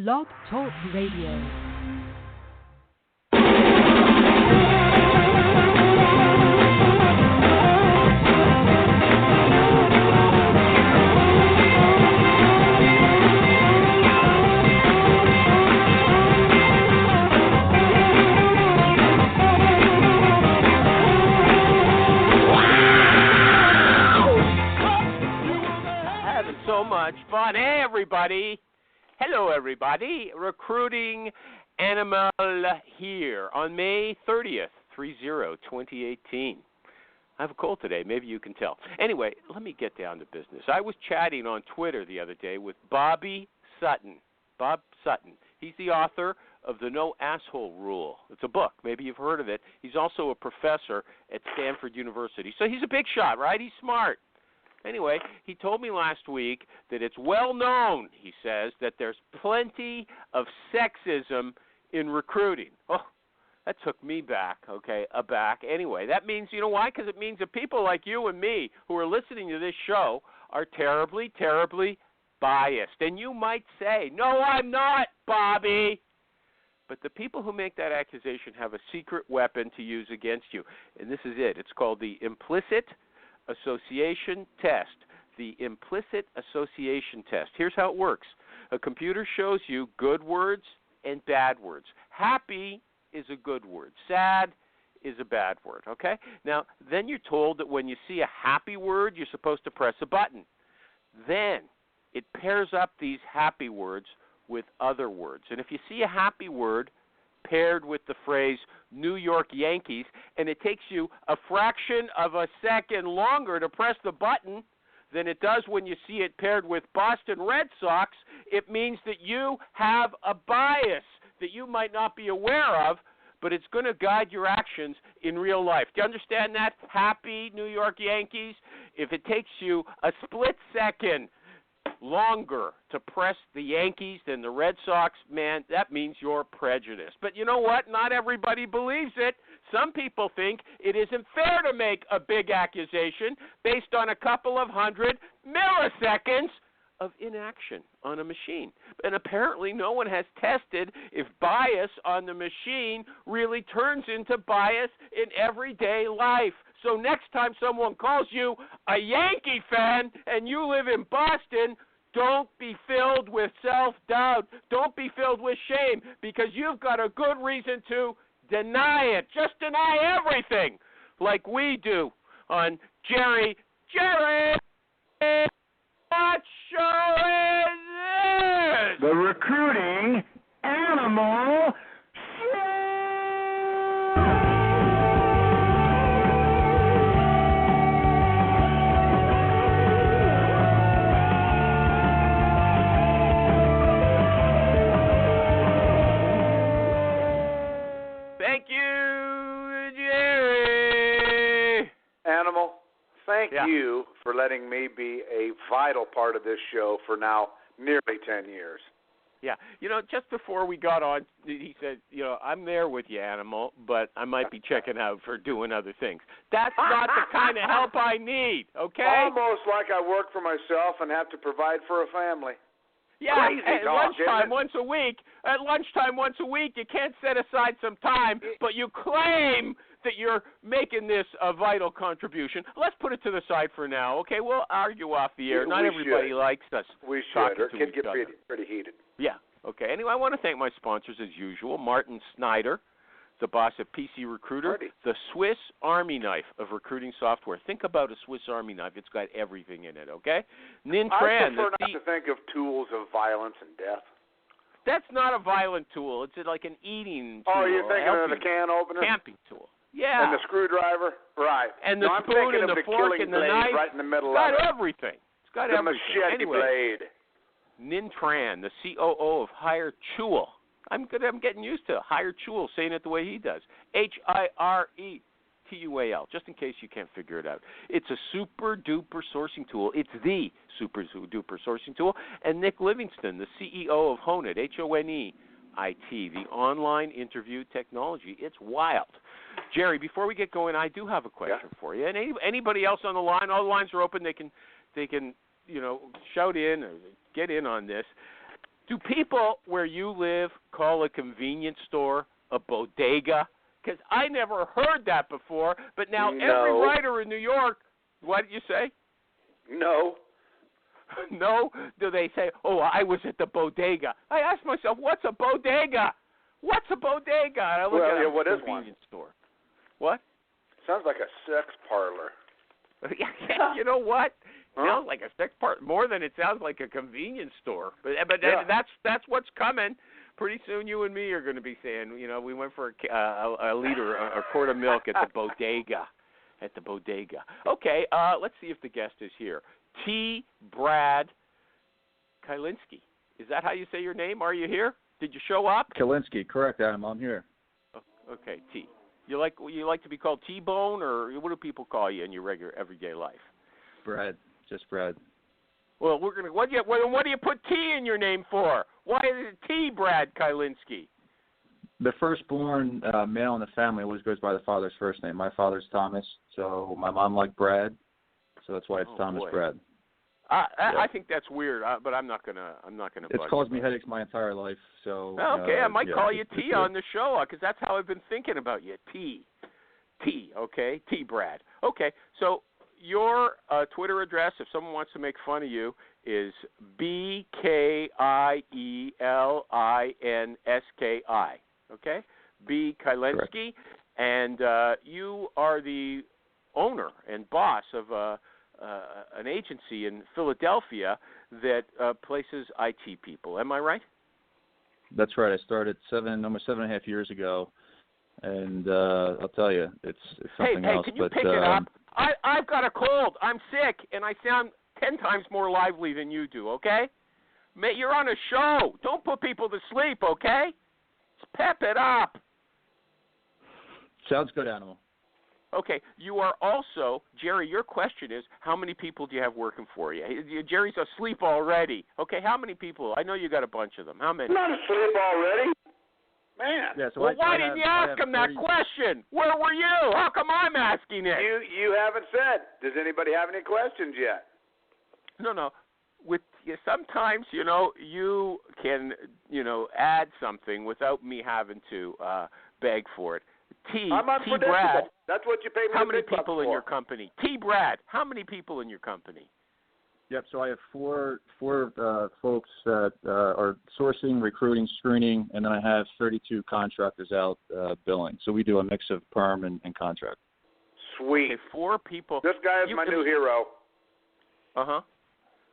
Blog Talk Radio. Fun. Hey, everybody. Hello, everybody. Recruiting Animal here on May 30th, 2018. I have a cold today. Maybe you can tell. Anyway, let me get down to business. I was chatting on Twitter the other day with Bobby Sutton. Bob Sutton. He's the author of The No Asshole Rule. It's a book. Maybe you've heard of it. He's also a professor at Stanford University. So he's a big shot, right? He's smart. Anyway, he told me last week that it's well known, he says, that there's plenty of sexism in recruiting. Oh, that took me aback. Anyway, that means, you know why? Because it means that people like you and me who are listening to this show are terribly, terribly biased. And you might say, no, I'm not, Bobby. But the people who make that accusation have a secret weapon to use against you. And this is it. It's called the implicit association test. The implicit association test. Here's how it works. A computer shows you good words and bad words. Happy is a good word. Sad is a bad word, okay? Now, then you're told that when you see a happy word, you're supposed to press a button. Then it pairs up these happy words with other words. And if you see a happy word paired with the phrase New York Yankees, and it takes you a fraction of a second longer to press the button than it does when you see it paired with Boston Red Sox, it means that you have a bias that you might not be aware of, but it's going to guide your actions in real life. Do you understand that? Happy New York Yankees. If it takes you a split second longer to press the Yankees than the Red Sox, man, that means you're prejudiced. But you know what? Not everybody believes it. Some people think it isn't fair to make a big accusation based on a couple of hundred milliseconds of inaction on a machine. And apparently no one has tested if bias on the machine really turns into bias in everyday life. So next time someone calls you a Yankee fan and you live in Boston, don't be filled with self-doubt. Don't be filled with shame because you've got a good reason to deny it. Just deny everything like we do on Jerry, what show is this? The Recruiting Animal Show! Thank you, Jerry. Animal, thank you for letting me be a vital part of this show for now nearly 10 years. Yeah. You know, just before we got on, he said, you know, I'm there with you, Animal, but I might be checking out for doing other things. That's not the kind of help I need, okay? Almost like I work for myself and have to provide for a family. Yeah, Crazy at talk, lunchtime once a week, you can't set aside some time, but you claim that you're making this a vital contribution. Let's put it to the side for now, okay? We'll argue off the air. Not everybody likes us. We should. Or it can get other. pretty heated. Yeah, okay. Anyway, I want to thank my sponsors as usual. Martin Snyder, the boss of PC Recruiter, the Swiss Army knife of recruiting software. Think about a Swiss Army knife. It's got everything in it, okay? Nin Tran. I prefer not to think of tools of violence and death. That's not a violent tool. It's like an eating tool. Oh, you're thinking of the can opener? Camping tool. Yeah. And the screwdriver? Right. And the spoon and the fork and the knife. Right in the middle it's got of it. Everything. It's got the everything. Machete blade. Nin Tran, the COO of Hire Chewel. I'm getting used to Hire Chewel saying it the way he does. HIRETUAL, just in case you can't figure it out. It's a super-duper sourcing tool. It's the super-duper sourcing tool. And Nick Livingston, the CEO of Honeit, HONEIT, the online interview technology. It's wild. Jerry, before we get going, I do have a question for you. And anybody else on the line, all the lines are open. They can shout in or get in on this. Do people where you live call a convenience store a bodega? Because I never heard that before, but now every writer in New York, what did you say? No. No? Do they say, oh, I was at the bodega? I ask myself, what's a bodega? What's a bodega? And I look at what a is convenience one? store. What? Sounds like a sex parlor. Yeah, you know what? Huh? Sounds like a sex part more than it sounds like a convenience store. But Yeah. that's what's coming. Pretty soon, you and me are going to be saying, we went for a liter, a quart of milk at the bodega. At the bodega. Okay, let's see if the guest is here. T. Brad Kielinski. Is that how you say your name? Are you here? Did you show up? Kielinski, correct, Adam. I'm here. Okay, T. You like to be called T-Bone, or what do people call you in your regular everyday life? Brad, just Brad. Well, we're gonna. What do you put T in your name for? Why is it T. Brad Kielinski? The firstborn male in the family always goes by the father's first name. My father's Thomas, so my mom liked Brad, so that's why it's Thomas boy. Brad. I think that's weird, but I'm not gonna. It's caused me headaches my entire life. So okay, I might call you T good. on the show because that's how I've been thinking about you. T. Okay, T. Brad. Okay, so your Twitter address, if someone wants to make fun of you, is BKIELINSKI. Okay, B. Kielinski, and you are the owner and boss of an agency in Philadelphia that places IT people. Am I right? That's right. I started almost 7.5 years ago, and I'll tell you, it's something else. Hey, can you pick it up? I've got a cold. I'm sick, and I sound 10 times more lively than you do, okay? You're on a show. Don't put people to sleep, okay? Just pep it up. Sounds good, Animal. Okay, you are also, Jerry, your question is, how many people do you have working for you? Jerry's asleep already. Okay, how many people? I know you got a bunch of them. How many? I'm not asleep already. Man. Yeah, so well, why didn't you ask him that question? Where were you? How come I'm asking it? You haven't said. Does anybody have any questions yet? No. Sometimes, you can, add something without me having to beg for it. I'm unpredictable. Brad, that's what you pay me. How many people for. in your company? T. Brad, how many people in your company? Yep. So I have four folks that are sourcing, recruiting, screening, and then I have 32 contractors out billing. So we do a mix of perm and contract. Sweet. Okay, 4 people. This guy is my new hero. Uh-huh.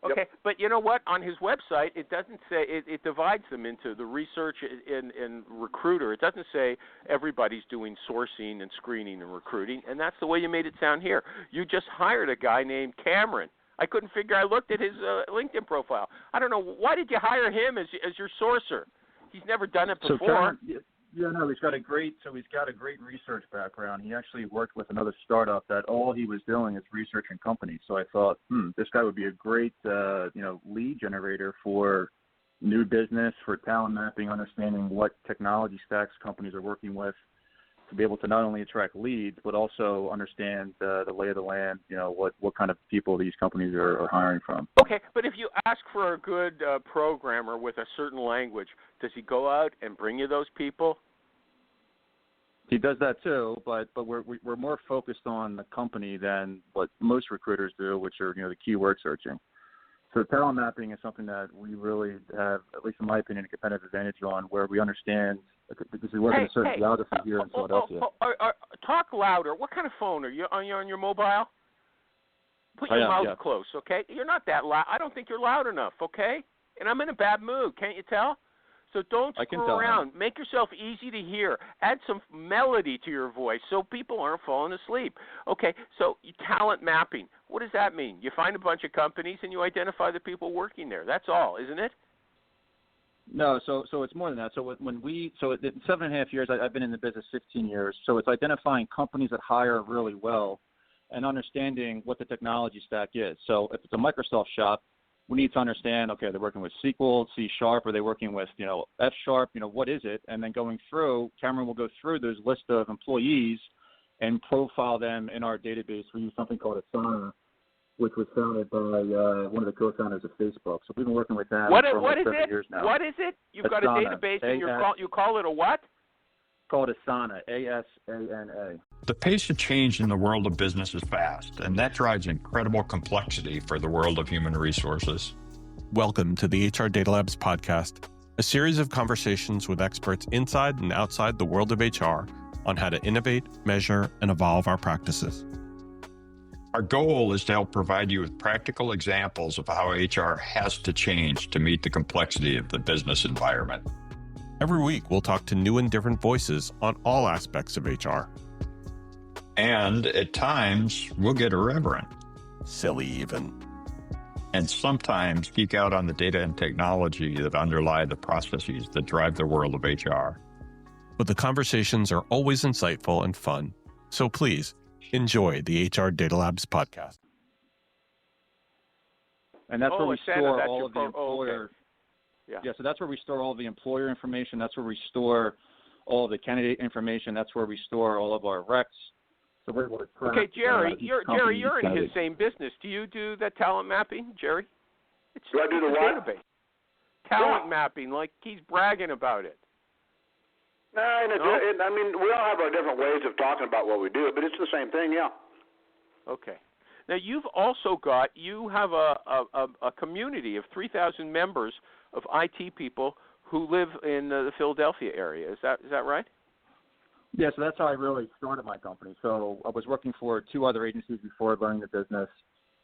Okay, Yep. But you know what? On his website, it doesn't say it divides them into the research and recruiter. It doesn't say everybody's doing sourcing and screening and recruiting, and that's the way you made it sound here. You just hired a guy named Cameron. I couldn't figure. I looked at his LinkedIn profile. I don't know, why did you hire him as your sourcer? He's never done it before. So Cameron, he's got a great research background. He actually worked with another startup that all he was doing is researching companies. So I thought, this guy would be a great, lead generator for new business, for talent mapping, understanding what technology stacks companies are working with, to be able to not only attract leads, but also understand the lay of the land, what kind of people these companies are hiring from. Okay, but if you ask for a good programmer with a certain language, does he go out and bring you those people? He does that too, but we're more focused on the company than what most recruiters do, which are the keyword searching. So talent mapping is something that we really have, at least in my opinion, a competitive advantage on, where we understand, because we work in a certain geography here in Philadelphia. Talk louder. What kind of phone are you on your mobile? Put your mouth close, okay? You're not that loud. I don't think you're loud enough, okay? And I'm in a bad mood. Can't you tell? So don't screw around. Make yourself easy to hear. Add some melody to your voice so people aren't falling asleep. Okay, so talent mapping. What does that mean? You find a bunch of companies and you identify the people working there. That's all, isn't it? No, so it's more than that. So in 7.5 years, I've been in the business 15 years. So it's identifying companies that hire really well and understanding what the technology stack is. So if it's a Microsoft shop, we need to understand, okay, they're working with SQL, C#, are they working with, F#, what is it? And then going through, Cameron will go through those list of employees and profile them in our database. We use something called Asana which was founded by one of the co-founders of Facebook. So we've been working with them what for is 7 it? years now. What is it? You've got a database, and you call it a what? Called Asana, A-S-A-N-A. The pace of change in the world of business is fast, and that drives incredible complexity for the world of human resources. Welcome to the HR Data Labs podcast, a series of conversations with experts inside and outside the world of HR on how to innovate, measure, and evolve our practices. Our goal is to help provide you with practical examples of how HR has to change to meet the complexity of the business environment. Every week, we'll talk to new and different voices on all aspects of HR. And at times, we'll get irreverent. Silly even. And sometimes geek out on the data and technology that underlie the processes that drive the world of HR. But the conversations are always insightful and fun. So please, enjoy the HR Data Labs podcast. And that's where we store all of the Oh, employer... okay. Yeah, so that's where we store all the employer information. That's where we store all of the candidate information. That's where we store all of our recs. So we're able to track, okay, Jerry, you're in candidate. his same business. Do you do the talent mapping, Jerry? Do I do the what? Database. Talent mapping, like he's bragging about it. No, I mean, we all have our different ways of talking about what we do, but it's the same thing, yeah. Okay. Now you've also you have a community of 3,000 members of IT people who live in the Philadelphia area. Is that right? Yeah, so that's how I really started my company. So I was working for 2 other agencies before learning the business.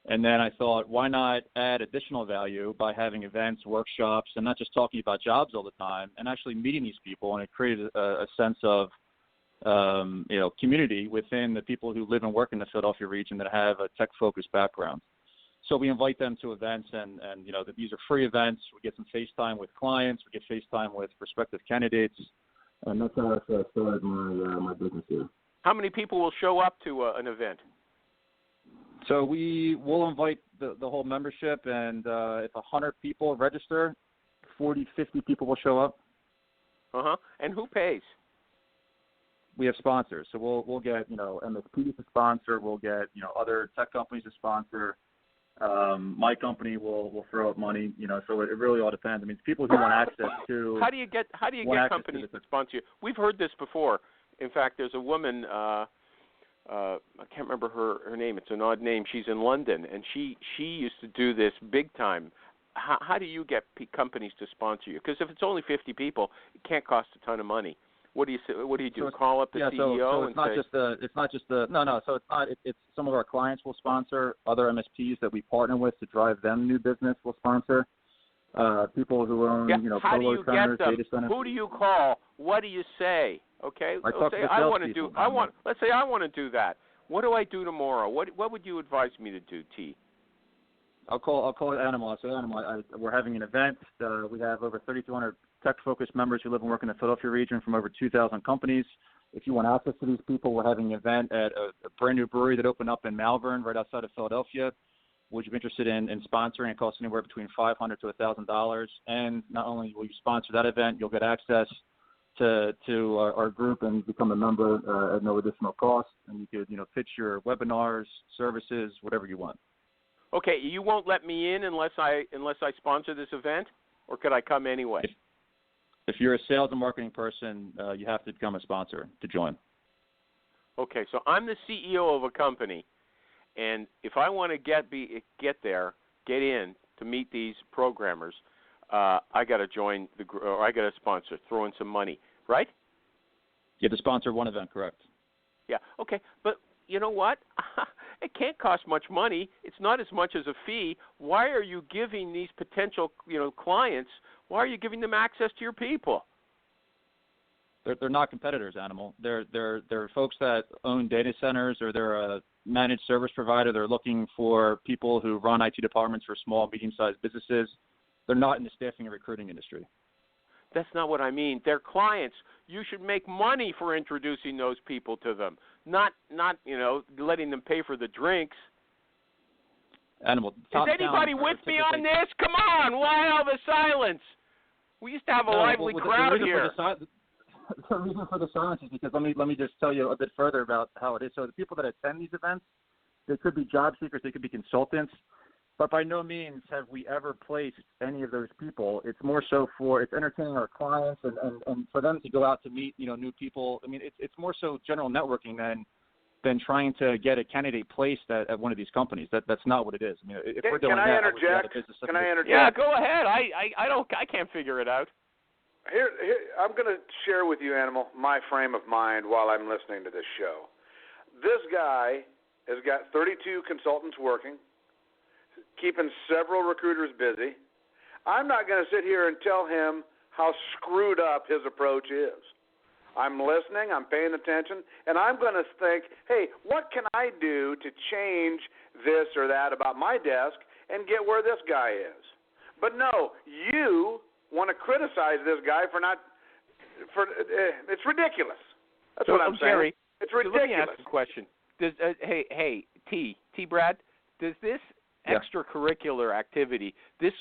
And then I thought, why not add additional value by having events, workshops, and not just talking about jobs all the time, and actually meeting these people. And it created a sense of community within the people who live and work in the Philadelphia region that have a tech-focused background. So we invite them to events, and these are free events. We get some FaceTime with clients. We get FaceTime with prospective candidates. And that's how I started my business here. How many people will show up to an event? So we'll invite the whole membership, and if 100 people register, 40, 50 people will show up. Uh-huh. And who pays? We have sponsors. So we'll get, MSP to sponsor. We'll get, other tech companies to sponsor. My company will throw up money, so it really all depends. I mean, people who want access to... How do you get companies to sponsor you? We've heard this before. In fact, there's a woman, I can't remember her name. It's an odd name. She's in London, and she used to do this big time. How do you get companies to sponsor you? Because if it's only 50 people, it can't cost a ton of money. What do you say? What do you do? Call up the CEO and say? So it's some of our clients will sponsor. Other MSPs that we partner with to drive them new business will sponsor. People who own how do you centers, get them? data centers. Who do you call? What do you say? Okay. Let's say I want to do that. What do I do tomorrow? What would you advise me to do, T? I'll call it Animal. So Animal, we're having an event. We have over 3,200 tech-focused members who live and work in the Philadelphia region from over 2,000 companies. If you want access to these people, we're having an event at a brand new brewery that opened up in Malvern, right outside of Philadelphia. Would you be interested in sponsoring? It costs anywhere between $500 to $1,000. And not only will you sponsor that event, you'll get access to our group and become a member at no additional cost. And you could pitch your webinars, services, whatever you want. Okay, you won't let me in unless I sponsor this event, or could I come anyway? If you're a sales and marketing person, you have to become a sponsor to join. Okay, so I'm the CEO of a company, and if I want to get in to meet these programmers, I got to join or I got to sponsor, throw in some money, right? You have to sponsor one event, correct? Yeah. Okay, but you know what? It can't cost much money. It's not as much as a fee. Why are you giving these potential, clients? Why are you giving them access to your people? They're not competitors, Animal. They're folks that own data centers, or they're a managed service provider. They're looking for people who run IT departments for small, medium-sized businesses. They're not in the staffing and recruiting industry. That's not what I mean. They're clients. You should make money for introducing those people to them, not letting them pay for the drinks. Animal. Is anybody with me on this? Come on! Why all the silence? We used to have a lively crowd here. The reason for the silence is because let me just tell you a bit further about how it is. So the people that attend these events, they could be job seekers, they could be consultants, but by no means have we ever placed any of those people. It's more so it's entertaining our clients and for them to go out to meet, new people. I mean, it's more so general networking than trying to get a candidate placed at one of these companies. That's not what it is. I mean, if we're doing Can I that, interject? Can I interject? Yeah, go ahead. I can't figure it out. Here, I'm going to share with you, Animal, my frame of mind while I'm listening to this show. This guy has got 32 consultants working, keeping several recruiters busy. I'm not going to sit here and tell him how screwed up his approach is. I'm listening, I'm paying attention, and I'm going to think, hey, what can I do to change this or that about my desk and get where this guy is? But no, you want to criticize this guy it's ridiculous. That's what I'm saying. Gary, it's ridiculous. Let me ask a question. Does Brad, does this extracurricular activity, this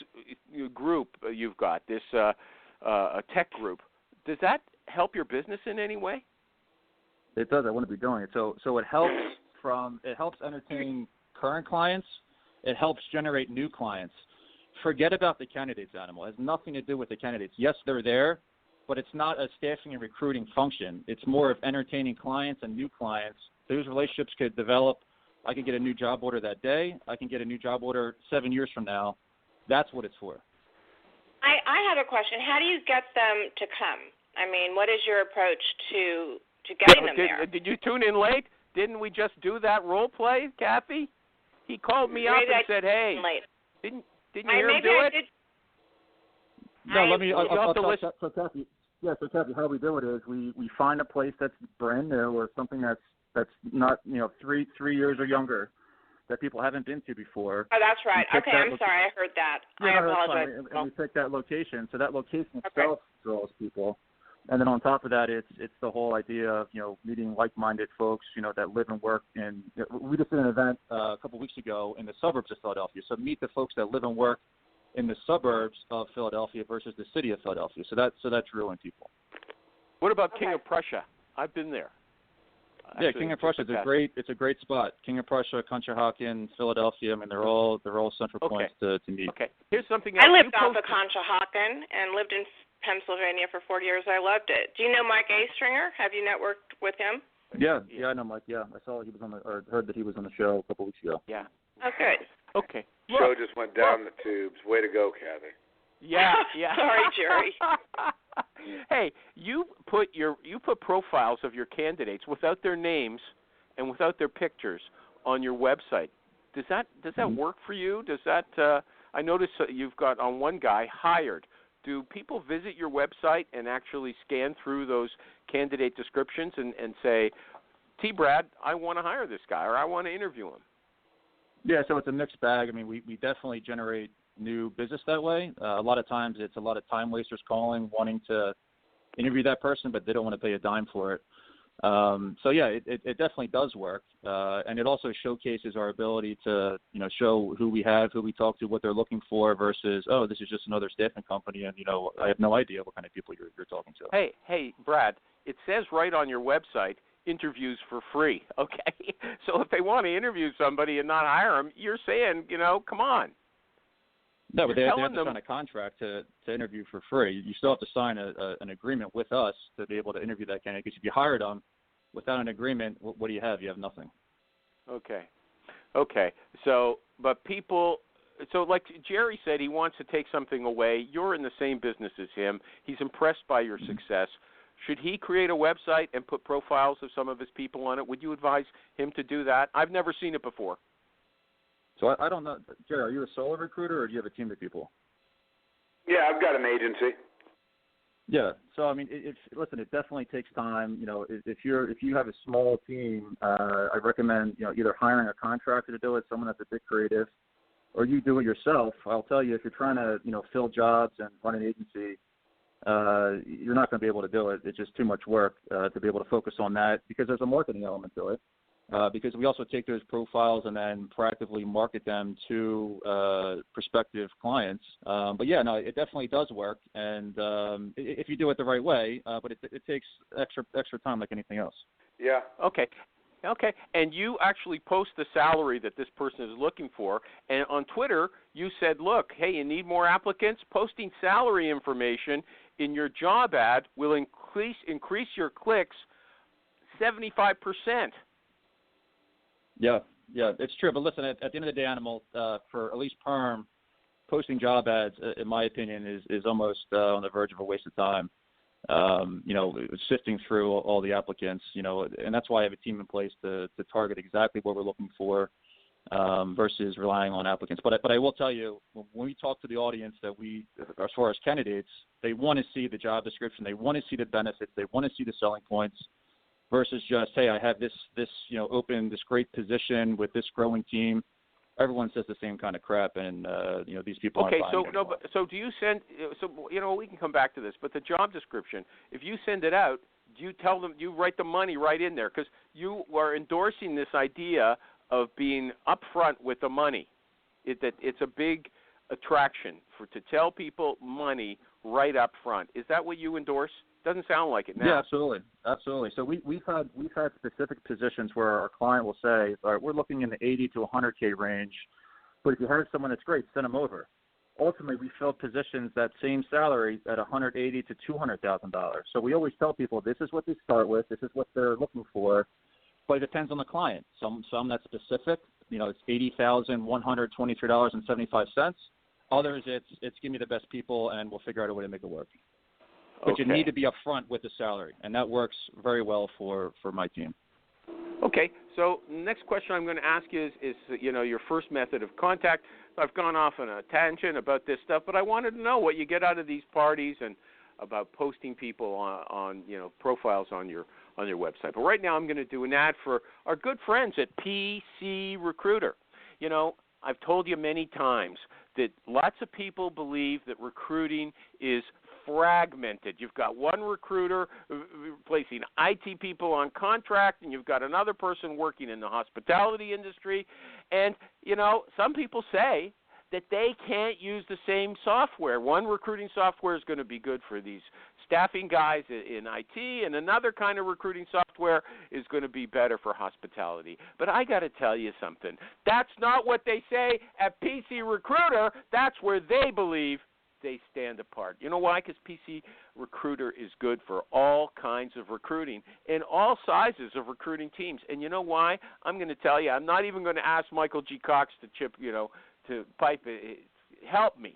group you've got, this a tech group, does that help your business in any way? It does. I wouldn't be doing it. So it helps entertain current clients. It helps generate new clients. Forget about the candidates, Animal. It has nothing to do with the candidates. Yes, they're there, but it's not a staffing and recruiting function. It's more of entertaining clients and new clients. Those relationships could develop. I could get a new job order that day. I can get a new job order 7 years from now. That's what it's for. I have a question. How do you get them to come? I mean, what is your approach to getting them there? Did you tune in late? Didn't we just do that role play, Kathy? He called me up and said, "Hey, didn't you hear him do it?" No, let me. So Kathy, how we do it is we find a place that's brand new or something that's not 3 years or younger that people haven't been to before. Oh, that's right. Okay, I'm sorry, I heard that. I apologize. And we pick that location, so that location itself draws people. And then on top of that, it's the whole idea of meeting like-minded folks that live and work in. We just did an event a couple weeks ago in the suburbs of Philadelphia. So meet the folks that live and work in the suburbs of Philadelphia versus the city of Philadelphia. So that drew in people. What about King of Prussia? I've been there. Actually, King of Prussia it's a great spot. King of Prussia, Conshohocken, Philadelphia. I mean, they're all central points to meet. Okay. Here's something else. I lived off of Conshohocken and lived in Pennsylvania for 4 years. I loved it. Do you know Mike Astringer? Have you networked with him? Yeah, I know Mike. Yeah, I saw he was heard that he was on the show a couple weeks ago. Yeah. Oh, good. Okay. Show just went down the tubes. Way to go, Kathy. Yeah. Sorry, Jerry. Hey, you put profiles of your candidates without their names and without their pictures on your website. Does that work for you? Does that? I noticed you've got on one guy hired. Do people visit your website and actually scan through those candidate descriptions and say, T. Brad, I want to hire this guy or I want to interview him? Yeah, so it's a mixed bag. I mean, we definitely generate new business that way. A lot of times it's a lot of time wasters calling, wanting to interview that person, but they don't want to pay a dime for it. So, yeah, it definitely does work. And it also showcases our ability to, show who we have, who we talk to, what they're looking for versus, oh, this is just another staffing company and, I have no idea what kind of people you're talking to. Hey, Brad, it says right on your website, interviews for free, okay? So if they want to interview somebody and not hire them, you're saying, come on. No, but they have to sign a contract to interview for free. You still have to sign an agreement with us to be able to interview that candidate. Because if you hired them without an agreement, what do you have? You have nothing. Okay. So, but like Jerry said, he wants to take something away. You're in the same business as him. He's impressed by your success. Should he create a website and put profiles of some of his people on it? Would you advise him to do that? I've never seen it before. So I don't know. Jerry, are you a solo recruiter or do you have a team of people? Yeah, I've got an agency. Yeah. So I mean, listen, it definitely takes time. If you have a small team, I recommend either hiring a contractor to do it, someone that's a bit creative, or you do it yourself. I'll tell you, if you're trying to fill jobs and run an agency, you're not going to be able to do it. It's just too much work to be able to focus on that because there's a marketing element to it. Because we also take those profiles and then proactively market them to prospective clients. But yeah, no, it definitely does work, and if you do it the right way. But it takes extra time, like anything else. Yeah. Okay. Okay, and you actually post the salary that this person is looking for, and on Twitter you said, look, hey, you need more applicants? Posting salary information in your job ad will increase your clicks 75%. Yeah, it's true. But listen, at the end of the day, Animal, for at least perm, posting job ads, in my opinion, is almost on the verge of a waste of time. Sifting through all the applicants, and that's why I have a team in place to target exactly what we're looking for versus relying on applicants. But I will tell you, when we talk to the audience as far as candidates, they want to see the job description, they want to see the benefits, they want to see the selling points versus just, hey, I have this open, this great position with this growing team. Everyone says the same kind of crap, and these people aren't buying it anymore. So do you send? So we can come back to this, but the job description, if you send it out, do you tell them, you write the money right in there, because you are endorsing this idea of being upfront with the money. That it's a big attraction to tell people money right up front. Is that what you endorse? Doesn't sound like it now. Yeah, absolutely. So we've had specific positions where our client will say, all right, we're looking in the 80 to 100K range, but if you have someone that's great, send them over. Ultimately, we fill positions that same salary at $180,000 to $200,000. So we always tell people this is what they start with, this is what they're looking for, but it depends on the client. Some that's specific, it's $80,123.75. Others, it's give me the best people and we'll figure out a way to make it work. But you need to be upfront with the salary, and that works very well for my team. Okay, so next question I'm going to ask you is your first method of contact. I've gone off on a tangent about this stuff, but I wanted to know what you get out of these parties and about posting people on profiles on your website. But right now I'm going to do an ad for our good friends at PC Recruiter. I've told you many times that lots of people believe that recruiting is fragmented. You've got one recruiter placing IT people on contract, and you've got another person working in the hospitality industry. And, some people say that they can't use the same software. One recruiting software is going to be good for these staffing guys in IT, and another kind of recruiting software is going to be better for hospitality. But I got to tell you something. That's not what they say at PC Recruiter. That's where they believe they stand apart. You know why? Because PC Recruiter is good for all kinds of recruiting and all sizes of recruiting teams. And you know why? I'm going to tell you. I'm not even going to ask Michael G. Cox to pipe it. Help me.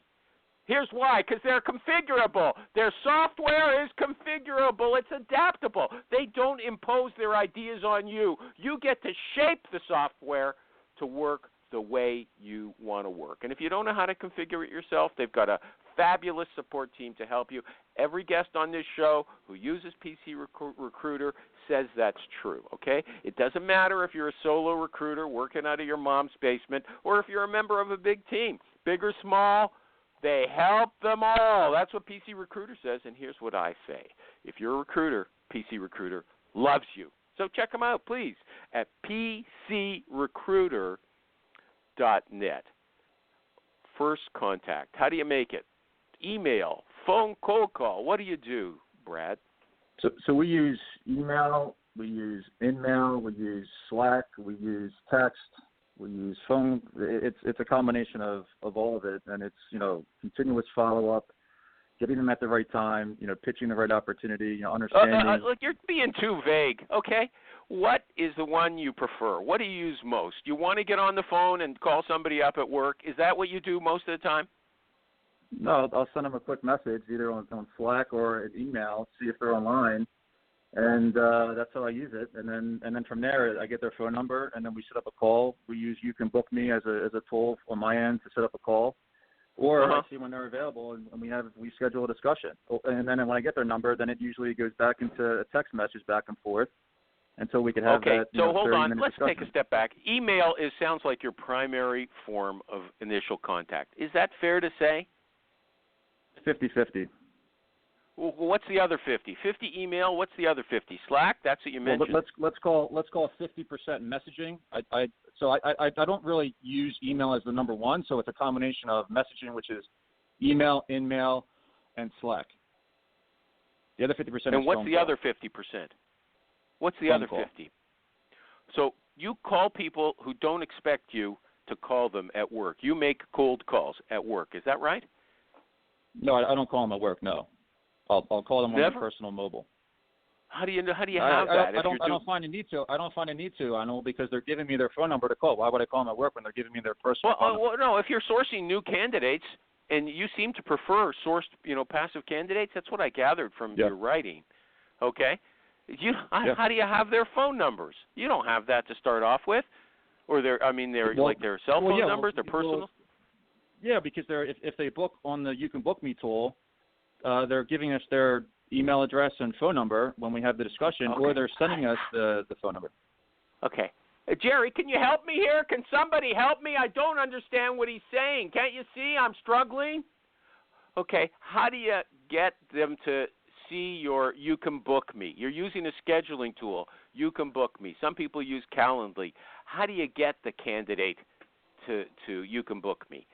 Here's why. Because they're configurable. Their software is configurable. It's adaptable. They don't impose their ideas on you. You get to shape the software to work the way you want to work. And if you don't know how to configure it yourself, they've got a fabulous support team to help you. Every guest on this show who uses PC Recruiter says that's true, okay? It doesn't matter if you're a solo recruiter working out of your mom's basement or if you're a member of a big team. Big or small, they help them all. That's what PC Recruiter says, and here's what I say. If you're a recruiter, PC Recruiter loves you. So check them out, please, at PCRecruiter.net. First contact. How do you make it? Email, phone, cold call. What do you do, Brad? So we use email, we use InMail, we use Slack, we use text, we use phone. It's a combination of all of it, and it's continuous follow up, getting them at the right time, pitching the right opportunity, understanding. Look, you're being too vague. Okay, what is the one you prefer? What do you use most? You want to get on the phone and call somebody up at work? Is that what you do most of the time? No, I'll send them a quick message either on Slack or an email, see if they're online, and that's how I use it. And then from there, I get their phone number, and then we set up a call. We use You Can Book Me as a tool on my end to set up a call, or I see when they're available, and we schedule a discussion. And then when I get their number, then it usually goes back into a text message back and forth until we can have that. Okay, so hold on. Let's discussion. take a step back. Email sounds like your primary form of initial contact. Is that fair to say? 50-50. Well, what's the other 50? 50 email. What's the other 50? Slack. That's what you mentioned. Well, let's call 50% messaging. I don't really use email as the number one, so it's a combination of messaging, which is email, InMail, and Slack. The other 50% is and what's phone the call. other 50%? What's the phone other call. 50? So you call people who don't expect you to call them at work. You make cold calls at work. Is that right? No, I don't call them at work. No, I'll call them on Never? my personal mobile. How do you have that? I don't find a need to. I don't find a need to. I know because they're giving me their phone number to call. Why would I call them at work when they're giving me their personal phone number? Well, no. If you're sourcing new candidates and you seem to prefer sourced, passive candidates, that's what I gathered from your writing. Okay. How do you have their phone numbers? You don't have that to start off with, or their cell phone numbers, their personal. Yeah, because if they book on the You Can Book Me tool, they're giving us their email address and phone number when we have the discussion, or they're sending us the phone number. Okay. Jerry, can you help me here? Can somebody help me? I don't understand what he's saying. Can't you see I'm struggling? Okay. How do you get them to see your You Can Book Me? You're using a scheduling tool. You Can Book Me. Some people use Calendly. How do you get the candidate to You Can Book Me?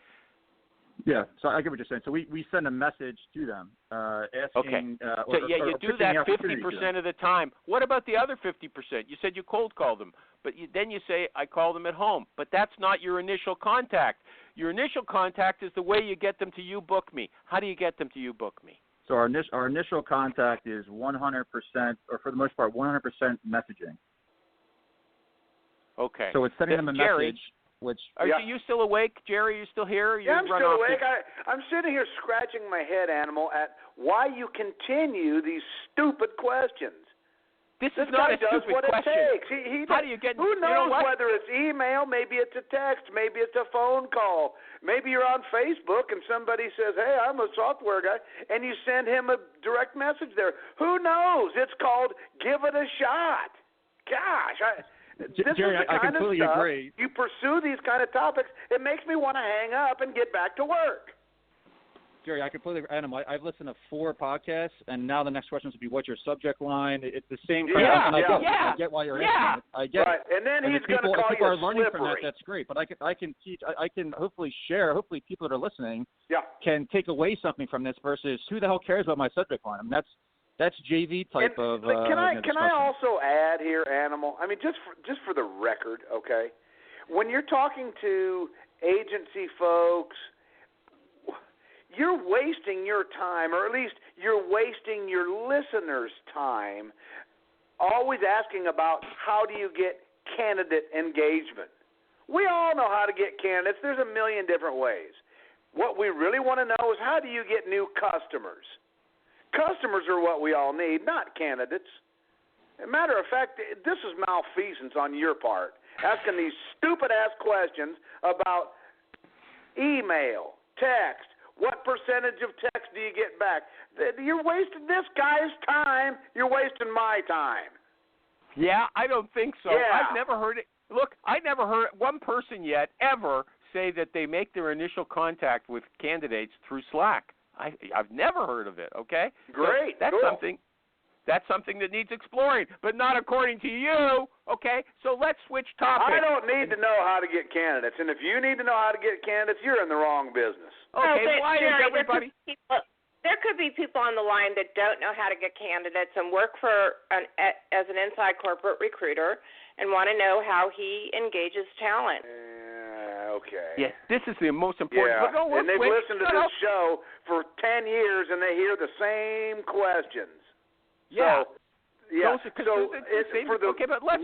Yeah, so I get what you're saying. So we send a message to them asking. Okay. You do that 50% of the time. What about the other 50%? You said you cold call them, but then you say, I call them at home. But that's not your initial contact. Your initial contact is the way you get them to You Book Me. How do you get them to You Book Me? So our initial contact is 100%, or for the most part, 100% messaging. Okay. So it's sending them a message. Are you still awake, Jerry? Are you still here? I'm still awake. I'm sitting here scratching my head, Animal, at why you continue these stupid questions. This guy does what question. It takes. How do you get? Who knows whether it's email, maybe it's a text, maybe it's a phone call, maybe you're on Facebook and somebody says, "Hey, I'm a software guy," and you send him a direct message there. Who knows? It's called give it a shot. Gosh, Jerry, I completely agree. You pursue these kind of topics, it makes me want to hang up and get back to work. Jerry, I completely agree. Adam, I've listened to 4 podcasts, and now the next question would be, what's your subject line? It's the same kind of thing. I get why you're asking it. I get it. And then he's going to call people you are learning slippery. from that. That's great. But I can teach. I can hopefully share. Hopefully, people that are listening can take away something from this versus who the hell cares about my subject line? I mean, that's JV type of. Can I also add here, Animal? I mean, just for the record, okay? When you're talking to agency folks, you're wasting your time, or at least you're wasting your listeners' time, always asking about how do you get candidate engagement. We all know how to get candidates. There's a million different ways. What we really want to know is how do you get new customers? Customers are what we all need, not candidates. As a matter of fact, this is malfeasance on your part, asking these stupid-ass questions about email, text. What percentage of text do you get back? You're wasting this guy's time. You're wasting my time. Yeah, I don't think so. Yeah. I've never heard it. Look, I never heard one person yet ever say that they make their initial contact with candidates through Slack. I've never heard of it, okay? Great. So cool. That's something that needs exploring, but not according to you, okay? So let's switch topics. I don't need to know how to get candidates, and if you need to know how to get candidates, you're in the wrong business. Okay, why is everybody... There could be people on the line that don't know how to get candidates and work as an inside corporate recruiter and want to know how he engages talent. Okay. Yes, this is the most important. Yeah, but and they've listened to this show for 10 years, and they hear the same questions. Yeah. For the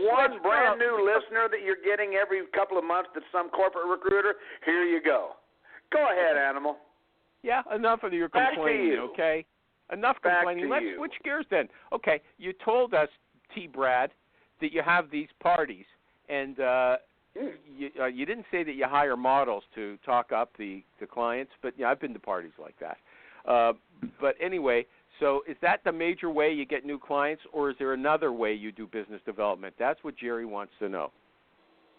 one brand new listener that you're getting every couple of months that's some corporate recruiter, here you go. Go ahead, Animal. Yeah, enough of your complaining, okay? Enough complaining. Let's switch gears then. Okay, you told us, Brad, that you have these parties, and you didn't say that you hire models to talk up the clients, but I've been to parties like that. But anyway, so is that the major way you get new clients, or is there another way you do business development? That's what Jerry wants to know.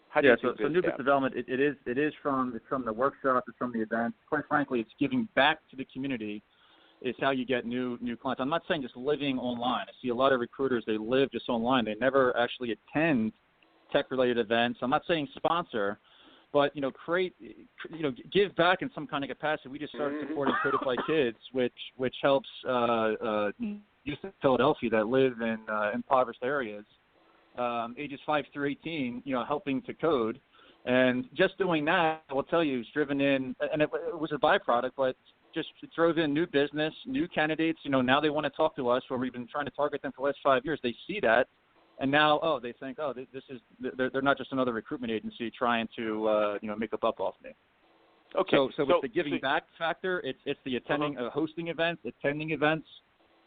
How do you do so new business development, it is from the workshops, it's from the events. Quite frankly, it's giving back to the community is how you get new clients. I'm not saying just living online. I see a lot of recruiters, they live just online. They never actually attend tech-related events. I'm not saying sponsor, but, give back in some kind of capacity. We just started supporting Codified Kids, which helps youth in Philadelphia that live in impoverished areas ages 5 through 18, helping to code. And just doing that, I will tell you, has driven in, and it was a byproduct, but just drove in new business, new candidates. Now they want to talk to us, where we've been trying to target them for the last 5 years. They see that, and now, they think, they're not just another recruitment agency trying to, make a buck off me. Okay. So it's the giving back factor. It's the attending, hosting events, attending events.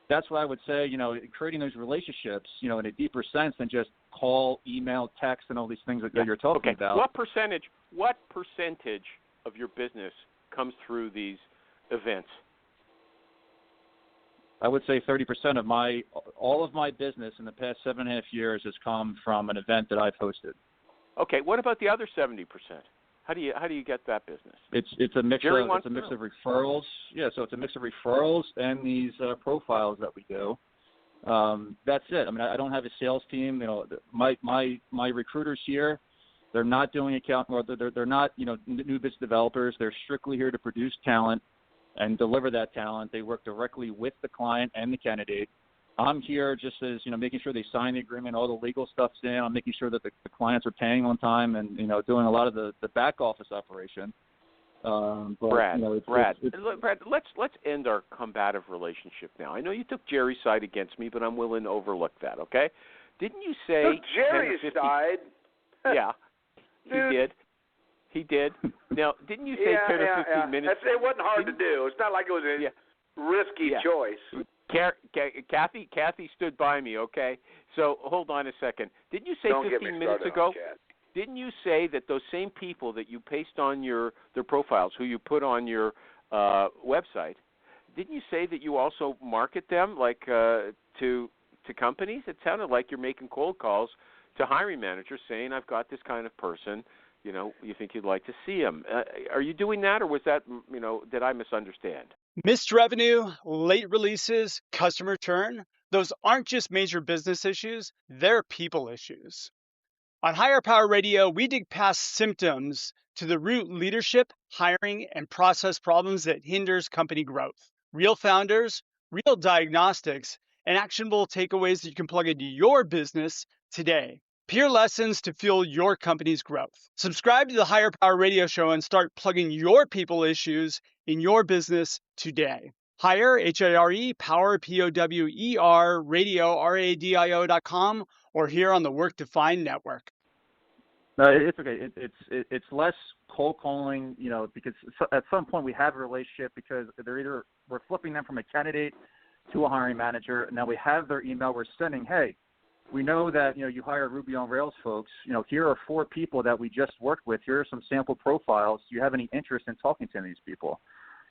That's what I would say, creating those relationships, in a deeper sense than just call, email, text, and all these things that you're talking about. What percentage of your business comes through these events? I would say 30% of all of my business in the past 7.5 years has come from an event that I've hosted. Okay. What about the other 70%? How do you get that business? It's a mix of referrals. Yeah, so it's a mix of referrals and these profiles that we do. That's it. I mean, I don't have a sales team. My recruiters here, they're not doing they're not new business developers. They're strictly here to produce talent and deliver that talent. They work directly with the client and the candidate. I'm here just as, making sure they sign the agreement, all the legal stuff's in. I'm making sure that the clients are paying on time and, doing a lot of the back office operation. Brad, let's end our combative relationship now. I know you took Jerry's side against me, but I'm willing to overlook that, okay? Didn't you say... Took Jerry's side? Yeah, he did. Now, didn't you say 10 or 15 minutes? It wasn't hard to do. It's not like it was a risky choice. Kathy stood by me, okay? So hold on a second. Didn't you say 15 minutes ago? Didn't you say that those same people that you paste on their profiles, who you put on your website, didn't you say that you also market them to companies? It sounded like you're making cold calls to hiring managers saying, I've got this kind of person, you think you'd like to see him. Are you doing that, or was that, did I misunderstand? Missed revenue, late releases, customer churn, those aren't just major business issues, they're people issues. On Higher Power Radio, we dig past symptoms to the root leadership, hiring, and process problems that hinders company growth. Real founders, real diagnostics, and actionable takeaways that you can plug into your business today. Peer lessons to fuel your company's growth. Subscribe to the Higher Power Radio Show and start plugging your people issues in your business today. Hire, H-I-R-E, Power, P-O-W-E-R, radio, R-A-D-I-O.com, or here on the Work to Find Network. No, it's okay. It's less cold calling, because at some point we have a relationship because we're flipping them from a candidate to a hiring manager. Now we have their email. We're sending, hey, we know that, you hire Ruby on Rails folks. Here are 4 people that we just worked with. Here are some sample profiles. Do you have any interest in talking to these people?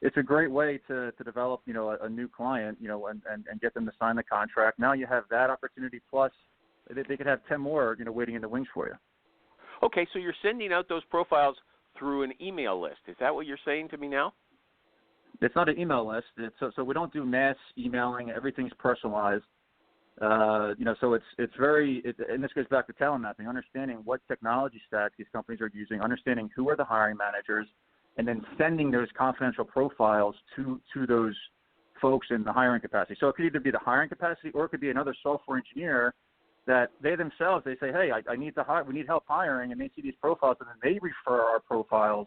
It's a great way to develop, a new client, and get them to sign the contract. Now you have that opportunity, plus they could have 10 more, waiting in the wings for you. Okay, so you're sending out those profiles through an email list. Is that what you're saying to me now? It's not an email list. So we don't do mass emailing. Everything's personalized. So it's very, and this goes back to talent mapping, understanding what technology stack these companies are using, understanding who are the hiring managers, and then sending those confidential profiles to those folks in the hiring capacity. So it could either be the hiring capacity, or it could be another software engineer that they themselves, they say, hey, I need to hire, we need help hiring, and they see these profiles, and then they refer our profiles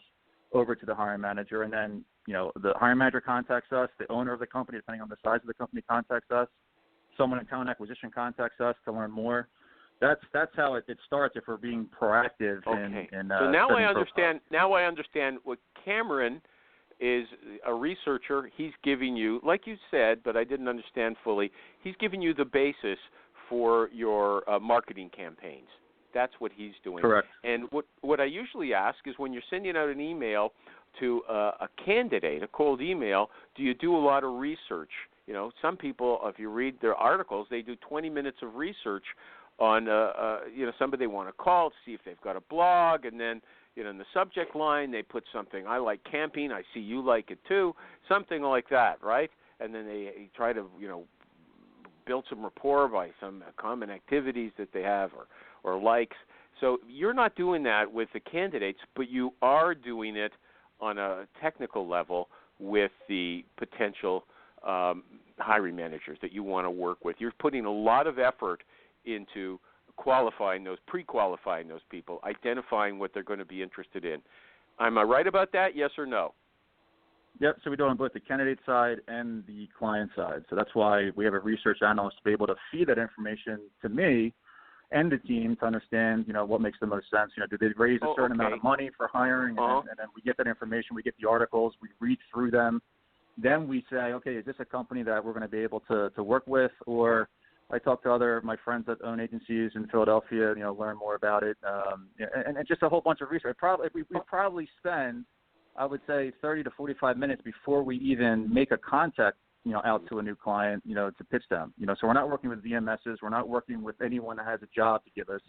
over to the hiring manager, and then, the hiring manager contacts us, the owner of the company, depending on the size of the company, contacts us. Someone in talent acquisition contacts us to learn more. That's how it starts if we're being proactive. Okay. In so now I understand. Now I understand what Cameron is a researcher. He's giving you, like you said, but I didn't understand fully. He's giving you the basis for your marketing campaigns. That's what he's doing. Correct. And what I usually ask is, when you're sending out an email to a candidate, a cold email, do you do a lot of research? Some people, if you read their articles, they do 20 minutes of research on, somebody they want to call to see if they've got a blog, and then, in the subject line, they put something, I like camping, I see you like it too, something like that, right? And then they try to, build some rapport by some common activities that they have or likes. So you're not doing that with the candidates, but you are doing it on a technical level with the potential hiring managers that you want to work with. You're putting a lot of effort into qualifying pre-qualifying those people, identifying what they're going to be interested in. Am I right about that? Yes or no? Yep, so we do it on both the candidate side and the client side. So that's why we have a research analyst to be able to feed that information to me and the team to understand, what makes the most sense. Do they raise a certain amount of money for hiring? And then we get that information, we get the articles, we read through them. Then we say, okay, is this a company that we're going to be able to work with? Or I talk to my friends that own agencies in Philadelphia, learn more about it. And just a whole bunch of research. We probably spend, I would say, 30 to 45 minutes before we even make a contact, out to a new client, to pitch them. So we're not working with VMSs. We're not working with anyone that has a job to give us.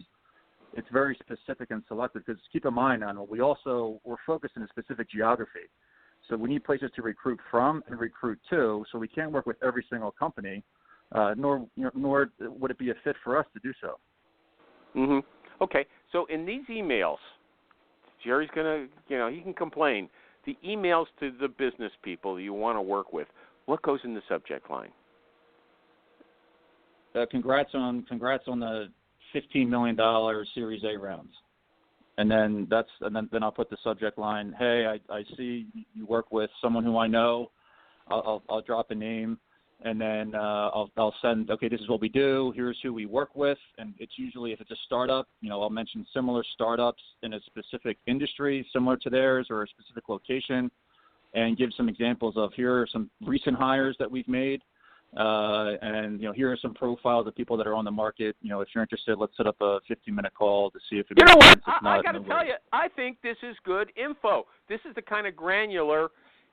It's very specific and selective because keep in mind, we're focused in a specific geography. So we need places to recruit from and recruit to. So we can't work with every single company, nor would it be a fit for us to do so. Mm-hmm. Okay. So in these emails, Jerry's going to, he can complain. The emails to the business people you want to work with, what goes in the subject line? Congrats on the $15 million Series A rounds. And then then I'll put the subject line, hey, I see you work with someone who I know. I'll drop a name. And then I'll send, okay, this is what we do. Here's who we work with. And it's usually, if it's a startup, I'll mention similar startups in a specific industry similar to theirs or a specific location and give some examples of here are some recent hires that we've made. And, here are some profiles of people that are on the market. If you're interested, let's set up a 15-minute call to see if it makes sense. I got to tell you, I think this is good info. This is the kind of granular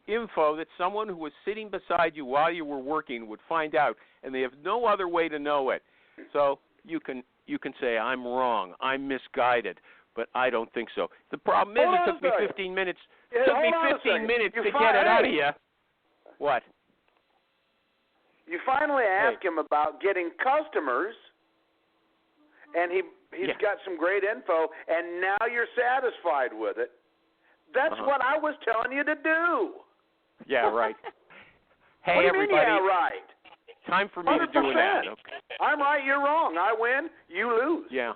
info that someone who was sitting beside you while you were working would find out, and they have no other way to know it. So you can say, I'm wrong, I'm misguided, but I don't think so. The problem is it took me 15 minutes. It took me 15 minutes to get it out of you. What? You finally ask him about getting customers, and he's got some great info, and now you're satisfied with it. That's what I was telling you to do. Yeah, right. Hey, what do you everybody. Mean, yeah, right? Time for me 100%. to do an ad. Okay. I'm right, you're wrong. I win, you lose. Yeah.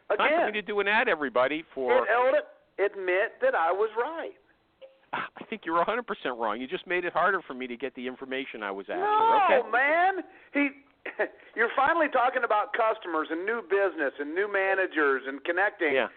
Again. Time for me to do an ad, everybody, for... Admit that I was right. I think you're 100% wrong. You just made it harder for me to get the information I was after. No, okay. Man. You're finally talking about customers and new business and new managers and connecting. Yeah.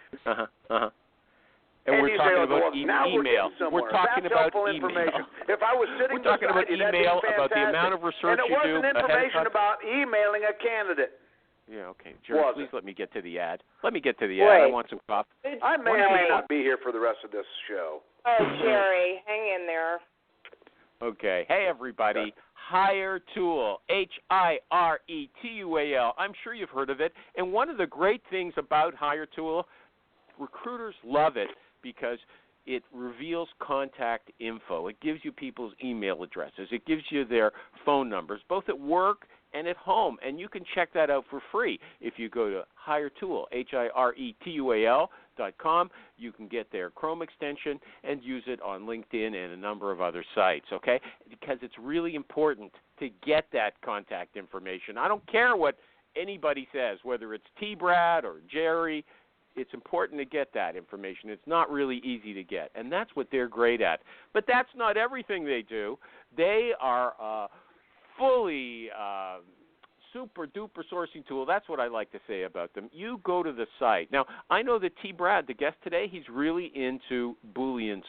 And we're talking about email. We're talking about information. If I was sitting we're talking about email, about the amount of research you do. And it wasn't information about emailing a candidate. Yeah, okay. Jerry, please let me get to the ad. Let me get to the ad. I want some coffee. I may not be here for the rest of this show. Oh, Jerry, hang in there. Okay. Hey, everybody. Hire Tool, HIRETUAL. I'm sure you've heard of it. And one of the great things about Hire Tool, recruiters love it because it reveals contact info. It gives you people's email addresses. It gives you their phone numbers, both at work and at home. And you can check that out for free. If you go to Hire Tool, HIRETUAL.com, you can get their Chrome extension and use it on LinkedIn and a number of other sites, okay? Because it's really important to get that contact information. I don't care what anybody says, whether it's Brad or Jerry. It's important to get that information. It's not really easy to get, and that's what they're great at. But that's not everything they do. They are fully super-duper sourcing tool. That's what I like to say about them. You go to the site. Now, I know that Brad, the guest today, he's really into Boolean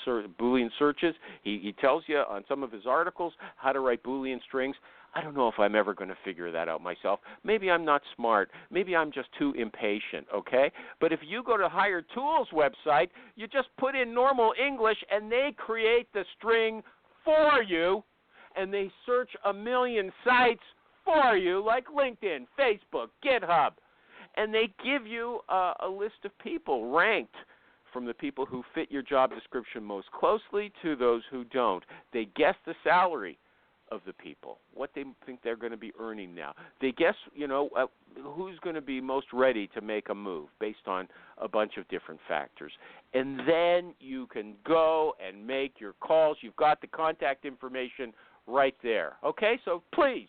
searches. He tells you on some of his articles how to write Boolean strings. I don't know if I'm ever going to figure that out myself. Maybe I'm not smart. Maybe I'm just too impatient, okay? But if you go to Hire Tool's website, you just put in normal English, and they create the string for you, and they search a million sites for you, like LinkedIn, Facebook, GitHub, and they give you a list of people ranked from the people who fit your job description most closely to those who don't. They guess the salary of the people, what they think they're going to be earning now. They guess, who's going to be most ready to make a move based on a bunch of different factors. And then you can go and make your calls. You've got the contact information right there. Okay, so please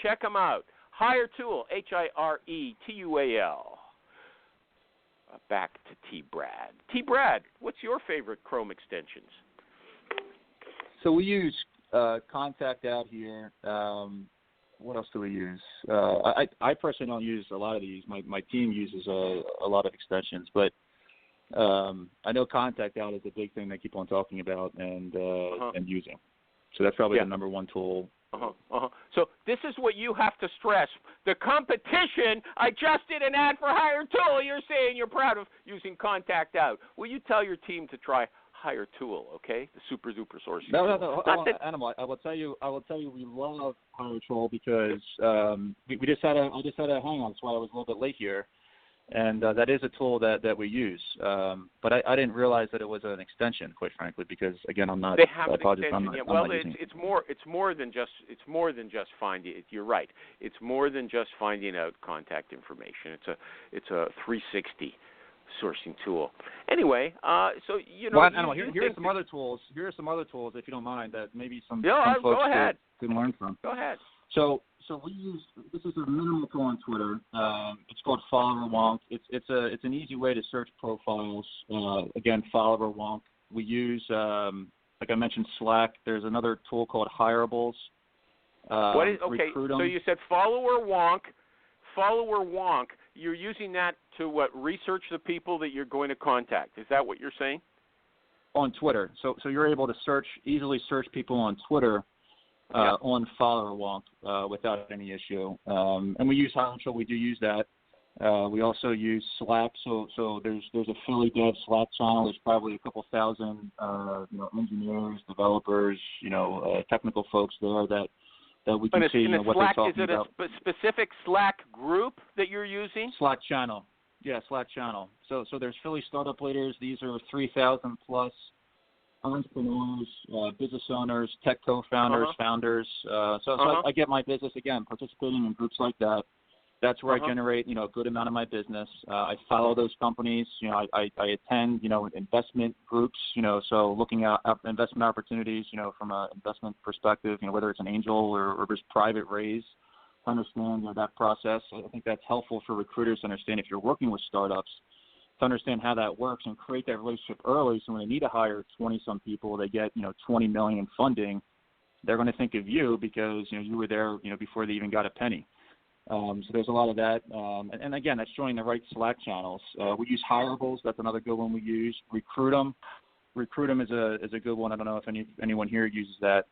check them out. Hire Tool, HIRETUAL. back to T. Brad. T. Brad, what's your favorite Chrome extensions? So we use Contact Out here. What else do we use? I personally don't use a lot of these. My team uses a lot of extensions, but I know Contact Out is a big thing they keep on talking about and using. So that's probably the number one tool. So this is what you have to stress. The competition, I just did an ad for Hire Tool. You're saying you're proud of using Contact Out. Will you tell your team to try Hire Tool, okay? The super duper sourcing tool. No. Animal, I will tell you we love Hire Tool because I just had a hang on. That's why I was a little bit late here. And that is a tool that we use, but I didn't realize that it was an extension, quite frankly, because again, I'm not. They have an extension. I'm not it's more than just finding it. You're right. It's more than just finding out contact information. It's a 360 sourcing tool. Anyway, so here are some other tools. Here are some other tools, if you don't mind, that maybe some folks go ahead. can learn from. Go ahead. So we use, this is a minimal tool on Twitter. It's called Follower Wonk. It's an easy way to search profiles. Again, Follower Wonk. We use, like I mentioned, Slack. There's another tool called Hireables. What is okay? So you said Follower Wonk. Follower Wonk. You're using that to research the people that you're going to contact. Is that what you're saying? On Twitter. So you're able to easily search people on Twitter. On Follower Wonk without any issue. And we use Hire Tool. We do use that. We also use Slack. So there's a Philly Dev Slack channel. There's probably a couple thousand engineers, developers, technical folks there that we can see what they're talking about. Is it a specific Slack group that you're using? Slack channel. Yeah, Slack channel. So there's Philly startup leaders. These are 3,000 plus entrepreneurs, business owners, tech co-founders, founders. So I get my business, again, participating in groups like that. That's where I generate, a good amount of my business. I follow those companies. I attend, investment groups, so looking at investment opportunities, from an investment perspective, whether it's an angel or just private raise, to understand that process. I think that's helpful for recruiters to understand if you're working with startups, to understand how that works and create that relationship early, so when they need to hire 20-some people, they get, $20 million in funding, they're going to think of you because, you were there, before they even got a penny. So there's a lot of that. And again, that's joining the right Slack channels. We use Hireables. That's another good one we use. Recruitum is a good one. I don't know if anyone here uses that.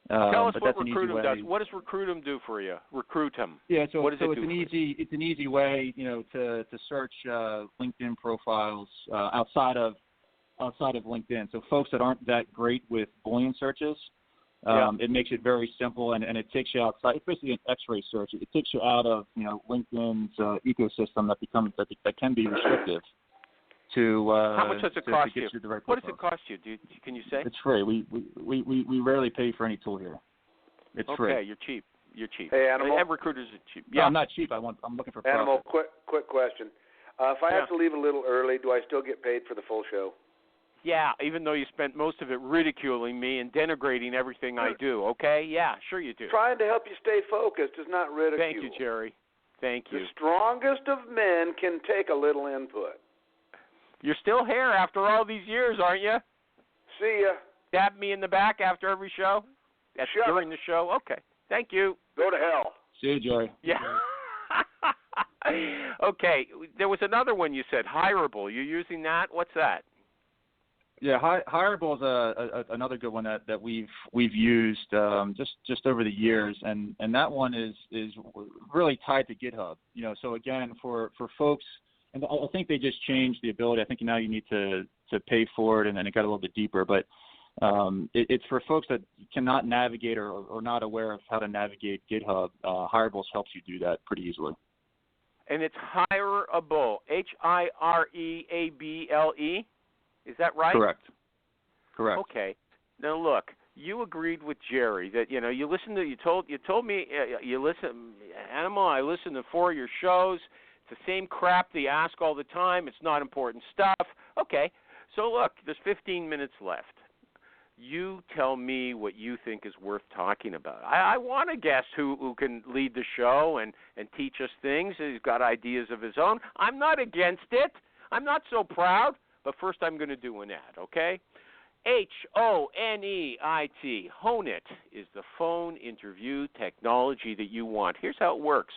Tell us what Recruitum does. What does Recruitum do for you? Recruitum. Yeah, so what does it's an easy way, to search LinkedIn profiles outside of LinkedIn. So folks that aren't that great with Boolean searches, it makes it very simple and it takes you outside. It's basically an X-ray search. It takes you out of LinkedIn's ecosystem that can be restrictive. How much does it cost you? What does it cost you? Can you say? It's free. We rarely pay for any tool here. It's free. Okay, you're cheap. Hey, Animal. Every recruiters are cheap. Yeah, no, I'm not cheap. I'm looking for profit. Animal. Quick question. If I have to leave a little early, do I still get paid for the full show? Yeah, even though you spent most of it ridiculing me and denigrating everything I do. Okay? Yeah, sure you do. Trying to help you stay focused is not ridicule. Thank you, Jerry. Thank you. The strongest of men can take a little input. You're still here after all these years, aren't you? See ya. Stab me in the back after every show? That's during the show? Okay. Thank you. Go to hell. See you, Jerry. Yeah. Okay. There was another one you said, Hireable. You using that? What's that? Yeah, Hireable is another good one that we've used just over the years, and that one is really tied to GitHub. So again, for folks. And I think they just changed the ability. I think now you need to pay for it, and then it got a little bit deeper. But it's for folks that cannot navigate or not aware of how to navigate GitHub. Hireables helps you do that pretty easily. And it's Hireable, Hireable. Is that right? Correct. Okay. Now look, you agreed with Jerry that you told me you listen, Animal. I listened to 4 of your shows. The same crap that you ask all the time. It's not important stuff. Okay, so look, there's 15 minutes left. You tell me what you think is worth talking about. I want a guest who can lead the show and teach us things. He's got ideas of his own. I'm not against it. I'm not so proud, but first I'm going to do an ad, okay? HONEIT. Honeit is the phone interview technology that you want. Here's how it works.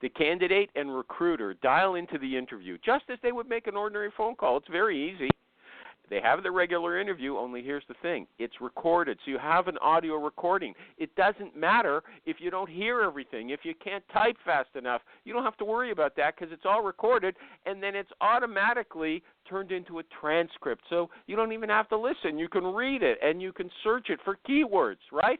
The candidate and recruiter dial into the interview just as they would make an ordinary phone call. It's very easy. They have the regular interview, only here's the thing. It's recorded, so you have an audio recording. It doesn't matter if you don't hear everything. If you can't type fast enough, you don't have to worry about that because it's all recorded, and then it's automatically turned into a transcript. So you don't even have to listen. You can read it, and you can search it for keywords, right?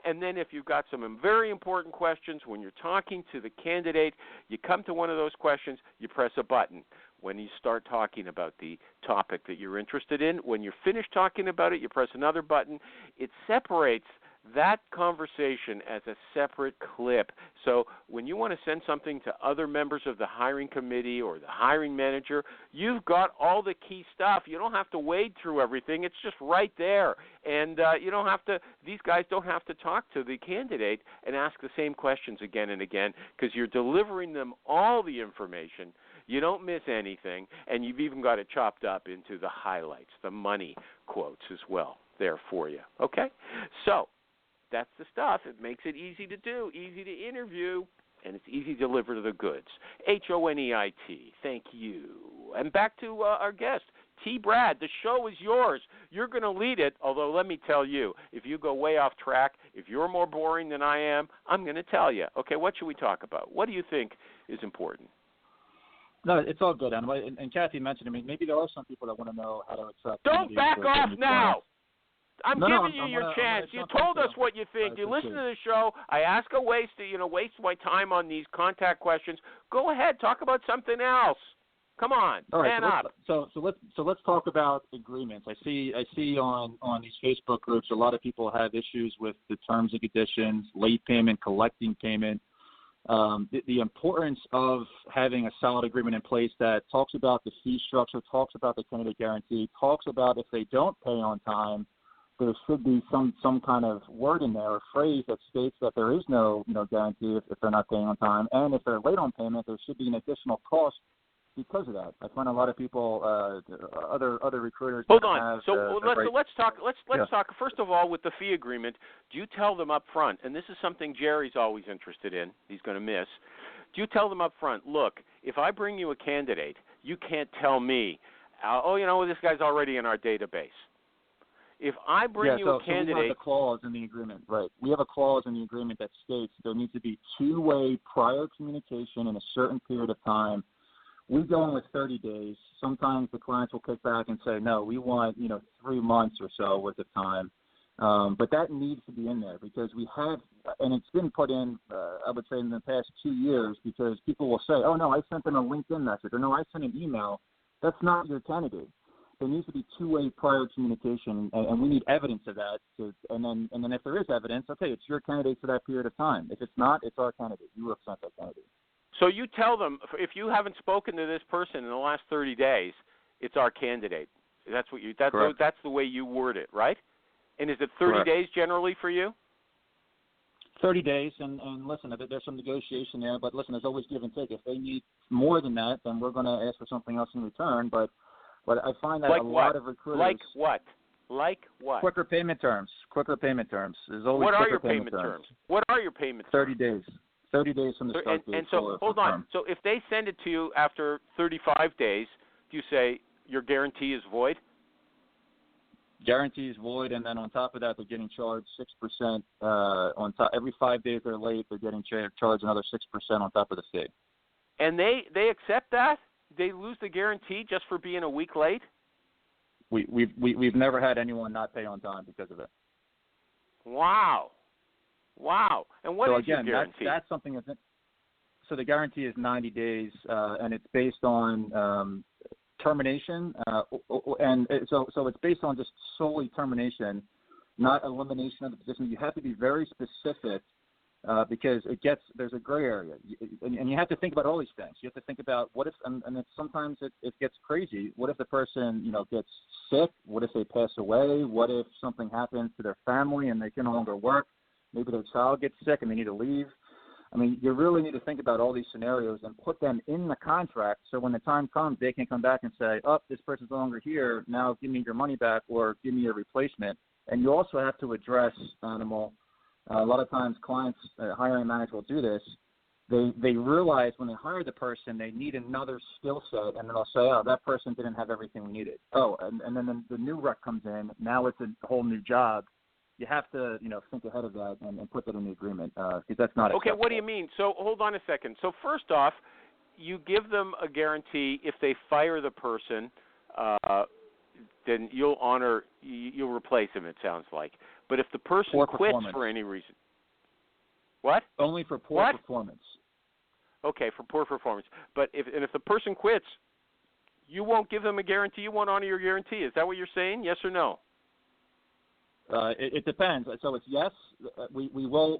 And then if you've got some very important questions when you're talking to the candidate, you come to one of those questions, you press a button. When you start talking about the topic that you're interested in, when you're finished talking about it, you press another button. It separates that conversation as a separate clip. So when you want to send something to other members of the hiring committee or the hiring manager, you've got all the key stuff. You don't have to wade through everything. It's just right there. And you don't have to, these guys don't have to talk to the candidate and ask the same questions again and again because you're delivering them all the information. You don't miss anything, and you've even got it chopped up into the highlights, the money quotes as well there for you. Okay? So that's the stuff. It makes it easy to do, easy to interview, and it's easy to deliver the goods. HONEIT. Thank you. And back to our guest, T. Brad. The show is yours. You're going to lead it, although let me tell you, if you go way off track, if you're more boring than I am, I'm going to tell you. Okay, what should we talk about? What do you think is important? No, it's all good, Animal. And Kathy mentioned, I mean, maybe there are some people that want to know how to attract. Don't back off now. I'm giving you your chance. You told us what you think. You listen to the show. I ask a waste my time on these contact questions. Go ahead, talk about something else. Come on, all right, man up. So let's talk about agreements. I see on these Facebook groups a lot of people have issues with the terms and conditions, late payment, collecting payment. The importance of having a solid agreement in place that talks about the fee structure, talks about the candidate guarantee, talks about if they don't pay on time, there should be some kind of word in there, a phrase that states that there is no guarantee if they're not paying on time, and if they're late on payment, there should be an additional cost because of that. I find a lot of people, other recruiters. Hold on. Let's talk. Let's talk. First of all, with the fee agreement, do you tell them up front? And this is something Jerry's always interested in. He's going to miss. Do you tell them up front? Look, if I bring you a candidate, you can't tell me, this guy's already in our database. If I bring you a candidate, we have a clause in the agreement, right? We have a clause in the agreement that states there needs to be two-way prior communication in a certain period of time. We go in with 30 days. Sometimes the clients will kick back and say, no, we want, 3 months or so worth of time. But that needs to be in there because we have, and it's been put in, I would say in the past 2 years because people will say, oh, no, I sent them a LinkedIn message or no, I sent an email. That's not your candidate. There needs to be two-way prior communication, and we need evidence of that. And then if there is evidence, okay, it's your candidate for that period of time. If it's not, it's our candidate. You represent that candidate. So you tell them, if you haven't spoken to this person in the last 30 days, it's our candidate. That's the way you word it, right? And is it 30 Correct. days generally for you? 30 days, and listen, there's some negotiation there, but listen, there's always give and take. If they need more than that, then we're going to ask for something else in return. But I find that lot of recruiters. Like what? Quicker payment terms. There's always what are your payment terms? What are your payment 30 terms? 30 days from the start date. And so, hold on. So if they send it to you after 35 days, do you say your guarantee is void? Guarantee is void, and then on top of that, they're getting charged 6% on top. Every 5 days they're late, they're getting charged another 6% on top of the fee. And they accept that? They lose the guarantee just for being a week late? We've never had anyone not pay on time because of it. Wow. And what is your guarantee? That's something that's so the guarantee is 90 days, and it's based on termination, and so it's based on just solely termination, not elimination of the position. You have to be very specific because there's a gray area, and you have to think about all these things. You have to think about what if, and sometimes it gets crazy. What if the person gets sick? What if they pass away? What if something happens to their family and they can no longer work? Maybe their child gets sick and they need to leave. I mean, you really need to think about all these scenarios and put them in the contract so when the time comes, they can come back and say, oh, this person's no longer here. Now give me your money back or give me a replacement. And you also have to address, Animal, a lot of times clients, hiring managers will do this. They realize when they hire the person, they need another skill set, and then they'll say, oh, that person didn't have everything we needed. Oh, and then the new rec comes in. Now it's a whole new job. You have to, think ahead of that and put that in the agreement because that's not okay. acceptable. What do you mean? So hold on a second. So first off, you give them a guarantee if they fire the person, then you'll replace him. It sounds like. But if the person quits for any reason, what? Only for poor performance. Okay, for poor performance. But if the person quits, you won't give them a guarantee. You won't honor your guarantee. Is that what you're saying? Yes or no? It depends. So it's yes. We will.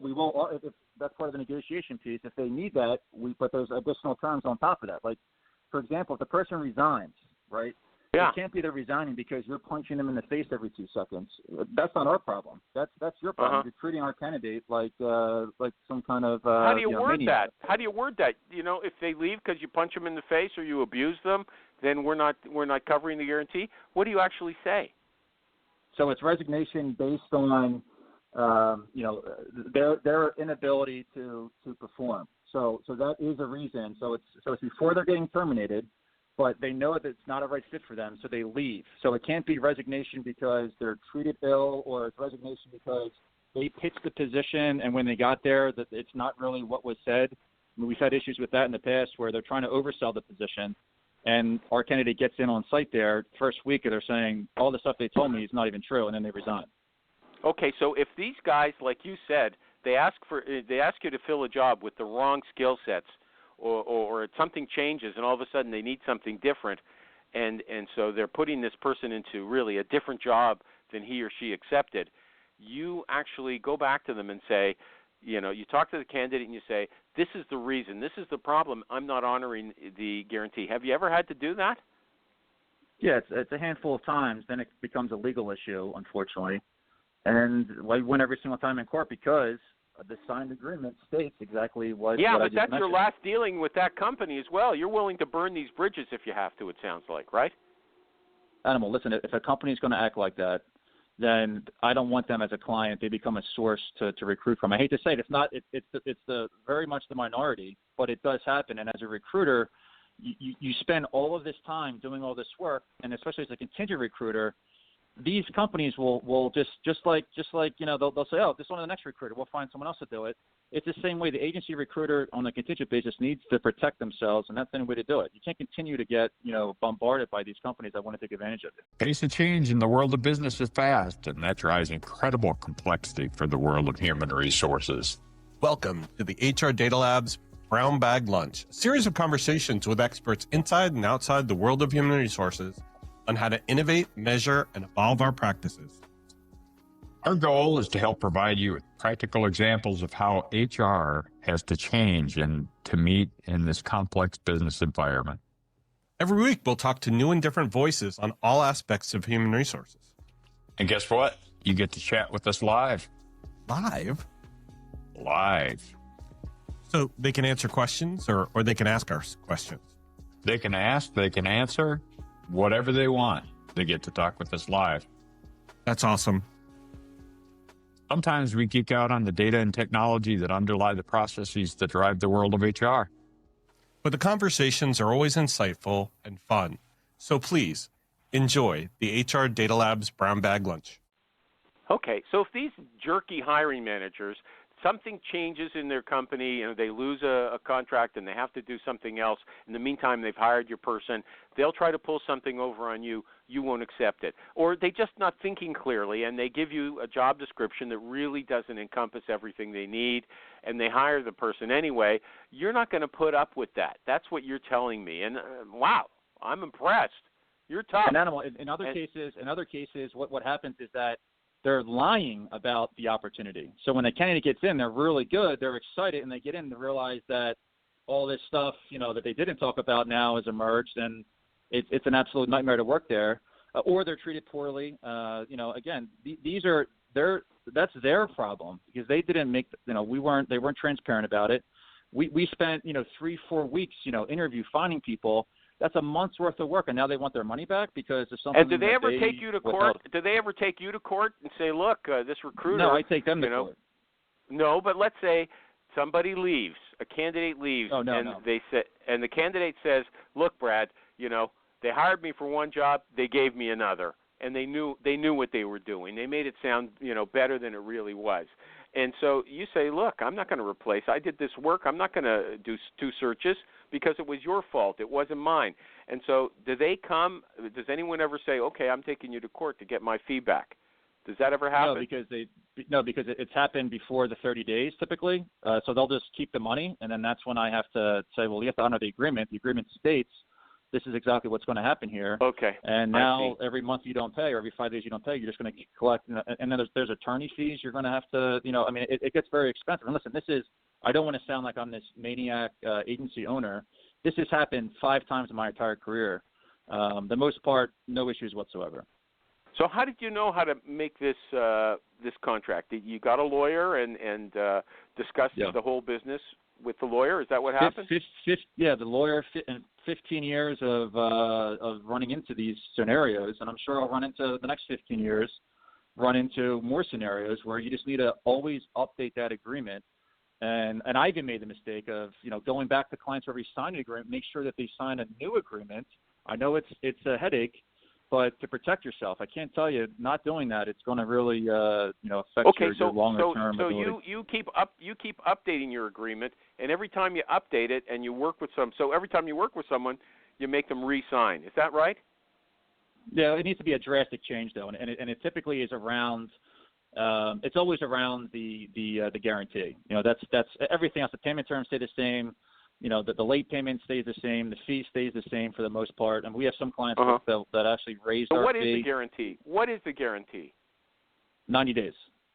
If that's part of the negotiation piece. If they need that, we put those additional terms on top of that. Like, for example, if the person resigns, right? Yeah. It can't be they're resigning because you're punching them in the face every 2 seconds. That's not our problem. That's your problem. You're treating our candidate like some kind of How do you word maniac. that? How do you word that? If they leave because you punch them in the face or you abuse them, then we're not covering the guarantee. What do you actually say? So it's resignation based on their inability to perform. So that is a reason. So it's before they're getting terminated. But they know that it's not a right fit for them, so they leave. So it can't be resignation because they're treated ill, or it's resignation because they pitched the position, and when they got there, that it's not really what was said. I mean, we've had issues with that in the past where they're trying to oversell the position, and our candidate gets in on site there first week, and they're saying all the stuff they told me is not even true, and then they resign. Okay, so if these guys, like you said, they ask you to fill a job with the wrong skill sets, or something changes and all of a sudden they need something different, and so they're putting this person into really a different job than he or she accepted, you actually go back to them and say, you talk to the candidate and you say, this is the reason, this is the problem, I'm not honoring the guarantee. Have you ever had to do that? Yeah, it's a handful of times. Then it becomes a legal issue, unfortunately. And we win every single time in court because the signed agreement states exactly what. Yeah, what but I just that's mentioned. your last dealing with that company as well. You're willing to burn these bridges if you have to. It sounds like, right? Animal, listen. If a company is going to act like that, then I don't want them as a client. They become a source to recruit from. I hate to say it. It's the very much the minority, but it does happen. And as a recruiter, you spend all of this time doing all this work, and especially as a contingent recruiter. These companies will just like they'll say, oh, this one of the next recruiter, we'll find someone else to do it. It's the same way the agency recruiter on a contingent basis needs to protect themselves, and that's the only way to do it. You can't continue to get bombarded by these companies that want to take advantage of it. Pace of change in the world of business is fast, and that drives incredible complexity for the world of human resources. Welcome to the HR Data Lab's Brown Bag Lunch, a series of conversations with experts inside and outside the world of human resources on how to innovate, measure, and evolve our practices. Our goal is to help provide you with practical examples of how HR has to change and to meet in this complex business environment. Every week, we'll talk to new and different voices on all aspects of human resources. And guess what? You get to chat with us live. Live? Live. So they can answer questions or they can ask us questions. They can ask, they can answer, whatever they want. They get to talk with us live. That's awesome. Sometimes we geek out on the data and technology that underlie the processes that drive the world of HR. But the conversations are always insightful and fun. So please, enjoy the HR Data Lab's Brown Bag Lunch. Okay, so if these jerky hiring managers, something changes in their company, they lose a contract and they have to do something else. In the meantime, they've hired your person. They'll try to pull something over on you. You won't accept it. Or they're just not thinking clearly, and they give you a job description that really doesn't encompass everything they need, and they hire the person anyway. You're not going to put up with that. That's what you're telling me. And wow, I'm impressed. You're tough. And Animal, in other cases, what happens is that they're lying about the opportunity. So when a candidate gets in, they're really good, they're excited, and they get in to realize that all this stuff, that they didn't talk about now has emerged, and it's an absolute nightmare to work there. Or they're treated poorly. Again, that's their problem because they didn't make, they weren't transparent about it. We spent 3-4 weeks interview finding people. That's a month's worth of work, and now they want their money back because of something. And do they ever take you to court? Do they ever take you to court and say, look, this recruiter? No, I take them to court. No, but let's say somebody leaves, a candidate leaves, they say, and the candidate says, look, Brad, they hired me for one job, they gave me another, and they knew what they were doing. They made it sound better than it really was. And so you say, look, I'm not going to replace. I did this work. I'm not going to do 2 searches because it was your fault. It wasn't mine. And so does anyone ever say, okay, I'm taking you to court to get my feedback? Does that ever happen? No, because it's happened before the 30 days typically. So they'll just keep the money, and then that's when I have to say, well, you have to honor the agreement. The agreement states this is exactly what's going to happen here. Okay. And now every month you don't pay, or every 5 days you don't pay, you're just going to collect. And then there's attorney fees. You're going to have to, it gets very expensive. And listen, I don't want to sound like I'm this maniac agency owner. This has happened 5 times in my entire career. The most part, no issues whatsoever. So how did you know how to make this contract? You got a lawyer and discussed the whole business with the lawyer? Is that what happened? The lawyer. 15 years of running into these scenarios, and I'm sure I'll run into the next 15 years, run into more scenarios where you just need to always update that agreement. And I even made the mistake of going back to clients where we signed an agreement, make sure that they sign a new agreement. I know it's a headache, but to protect yourself, I can't tell you, not doing that, it's going to really affect your longer term ability. So you keep updating your agreement, and every time you update it and you work with every time you work with someone, you make them re-sign. Is that right? Yeah, it needs to be a drastic change though, and it typically is around. It's always around the guarantee. That's everything else. The payment terms stay the same. The late payment stays the same. The fee stays the same for the most part. And we have some clients that actually raise our fee. So what is the guarantee? What is the guarantee? 90 days.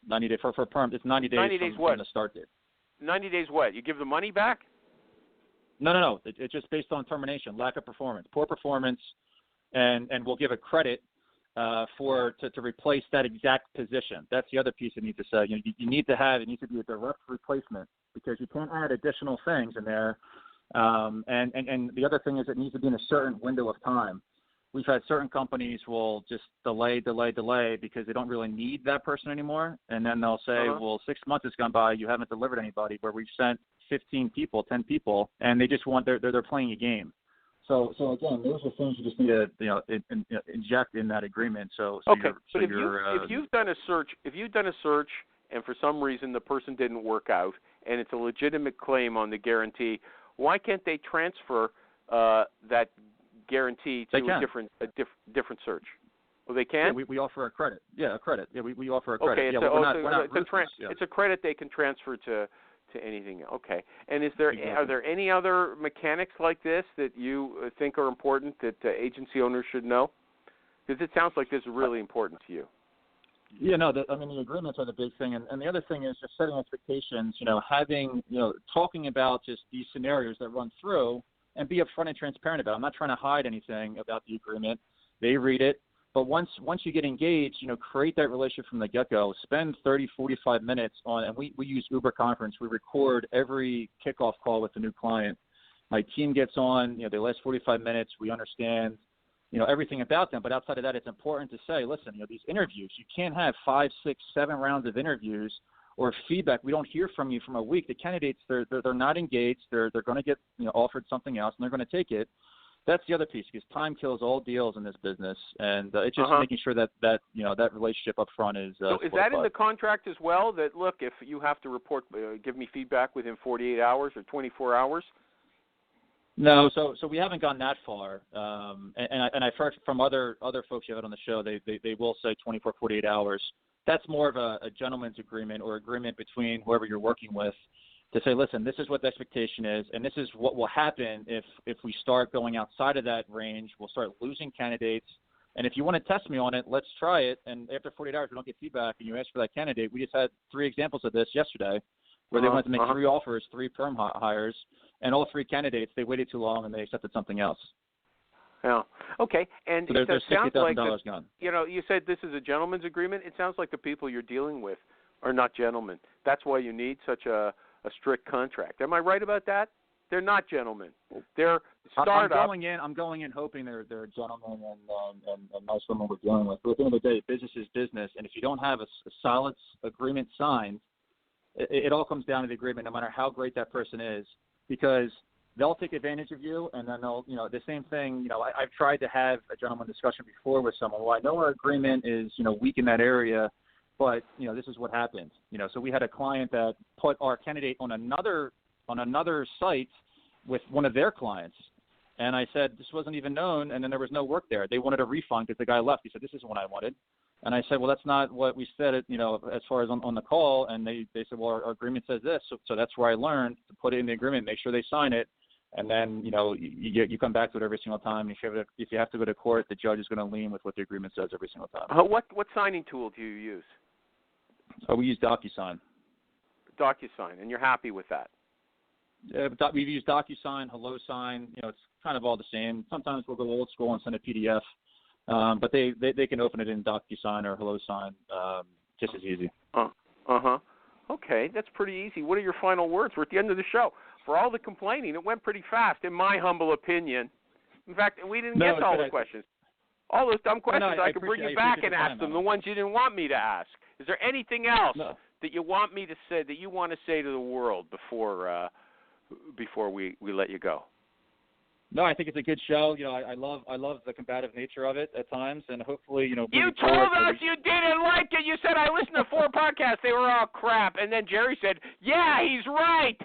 90 days for perm. It's 90 days, 90 days from the start date. 90 days what? You give the money back? No. It's just based on termination, lack of performance, poor performance, and we'll give a credit to replace that exact position. That's the other piece I need to say. You need to have, it needs to be a direct replacement because you can't add additional things in there. And the other thing is it needs to be in a certain window of time. We've had certain companies will just delay because they don't really need that person anymore. And then they'll say, well, 6 months has gone by, you haven't delivered anybody, where we've sent 15 people, 10 people, and they just want, they're playing a game. So again, those are things you just need to inject in that agreement. If you've done a search, and for some reason the person didn't work out, and it's a legitimate claim on the guarantee, why can't they transfer that guarantee to a different search? Well, they can. Yeah, we offer a credit. Yeah, a credit. Yeah, we offer a credit. Okay, it's a credit they can transfer to anything. Okay. And are there any other mechanics like this that you think are important that agency owners should know? Because it sounds like this is really important to you. Yeah, no, the agreements are the big thing. And the other thing is just setting expectations, talking about just these scenarios that run through and be upfront and transparent about it. I'm not trying to hide anything about the agreement. They read it. But once you get engaged, create that relationship from the get-go. Spend 30, 45 minutes on, and we use Uber Conference. We record every kickoff call with the new client. My team gets on, they last 45 minutes. We understand, everything about them. But outside of that, it's important to say, listen, these interviews, you can't have 5, 6, 7 rounds of interviews or feedback. We don't hear from you from a week. The candidates, they're not engaged. They're going to get offered something else, and they're going to take it. That's the other piece, because time kills all deals in this business, and it's just making sure that relationship up front is. So is that in the contract as well? That look, if you have to report, give me feedback within 48 hours or 24 hours. No, so we haven't gone that far, and I've heard from other folks you have on the show. They will say 24, 48 hours. That's more of a gentleman's agreement or agreement between whoever you're working with, to say, listen, this is what the expectation is, and this is what will happen if we start going outside of that range. We'll start losing candidates. And if you want to test me on it, let's try it. And after 48 hours, we don't get feedback, and you ask for that candidate. We just had 3 examples of this yesterday where they wanted to make 3 offers, 3 perm hires, and all 3 candidates, they waited too long, and they accepted something else. Yeah. Okay. And so there's $60,000 gone. You said this is a gentleman's agreement. It sounds like the people you're dealing with are not gentlemen. That's why you need such a a strict contract. Am I right about that? They're not gentlemen. They're startups. I'm going in hoping they're gentlemen and nice women we're dealing with. But at the end of the day, business is business, and if you don't have a solid agreement signed, it all comes down to the agreement, no matter how great that person is, because they'll take advantage of you, and then they'll, the same thing. I've tried to have a gentleman discussion before with someone. Well, I know our agreement is, weak in that area, but this is what happened. So we had a client that put our candidate on another site with one of their clients. And I said, this wasn't even known, and then there was no work there. They wanted a refund because the guy left. He said, this isn't what I wanted. And I said, well, that's not what we said, as far as on the call. And they said, well, our agreement says this. So that's where I learned to put it in the agreement, make sure they sign it. And then, you come back to it every single time. If you have to go to court, the judge is going to lean with what the agreement says every single time. What signing tool do you use? We use DocuSign. DocuSign, and you're happy with that? We've used DocuSign, HelloSign. It's kind of all the same. Sometimes we'll go old school and send a PDF, but they can open it in DocuSign or HelloSign just as easy. Okay, that's pretty easy. What are your final words? We're at the end of the show. For all the complaining, it went pretty fast, in my humble opinion. In fact, we didn't get to all the questions. All those dumb questions, I could bring you back and ask them, the ones you didn't want me to ask. Is there anything else that you want me to say, that you want to say to the world before we let you go? No, I think it's a good show. I love the combative nature of it at times, and hopefully, You told us you didn't like it. You said, I listened to 4 podcasts. They were all crap. And then Jerry said, yeah, he's right.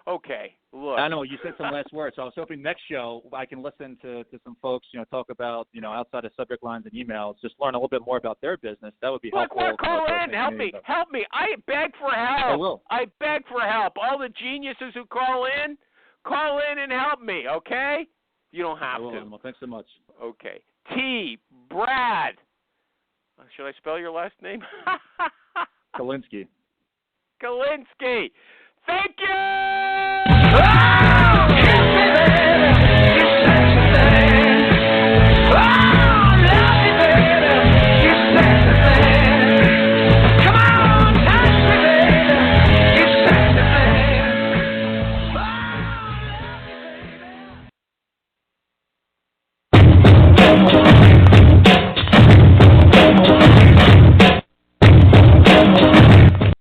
Okay, look. I know, you said some last words, so I was hoping next show I can listen to some folks, talk about, outside of subject lines and emails, just learn a little bit more about their business. That would be helpful. Look, call in. Help me. I beg for help. I will. I beg for help. All the geniuses who call in and help me, okay? You don't have to. Well, thanks so much. Okay. Brad. Should I spell your last name? Kielinski. Kielinski. Thank you!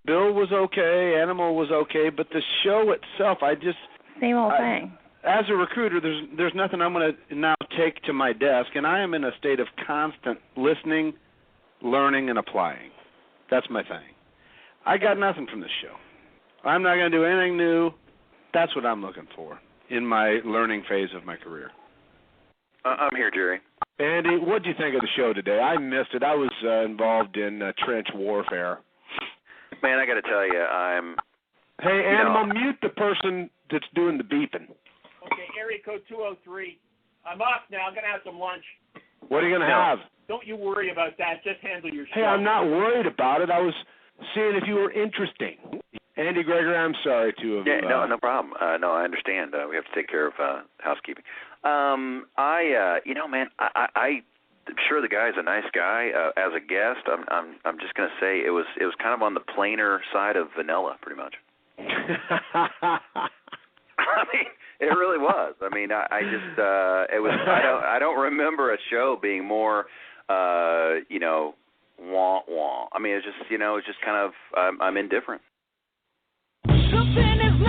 Bill was okay, Animal was okay, but the show itself, same old thing. As a recruiter, there's nothing I'm going to now take to my desk, and I am in a state of constant listening, learning, and applying. That's my thing. I got nothing from this show. I'm not going to do anything new. That's what I'm looking for in my learning phase of my career. I'm here, Jerry. Andy, what did you think of the show today? I missed it. I was involved in trench warfare. Man, I got to tell you, Hey, Animal, mute the person that's doing the beeping. Okay, area code 203. I'm off now. I'm going to have some lunch. What are you going to have? Don't you worry about that. Just handle your show. Hey, I'm not worried about it. I was seeing if you were interesting. Andy Gregory, I'm sorry to have... Yeah, no problem. No, I understand. We have to take care of housekeeping. Man, I'm sure the guy's a nice guy. As a guest, I'm just going to say it was kind of on the plainer side of vanilla, pretty much. I mean, it really was. I mean, I just it was. I don't remember a show being more, wah wah. I mean, it's just kind of I'm indifferent. Something is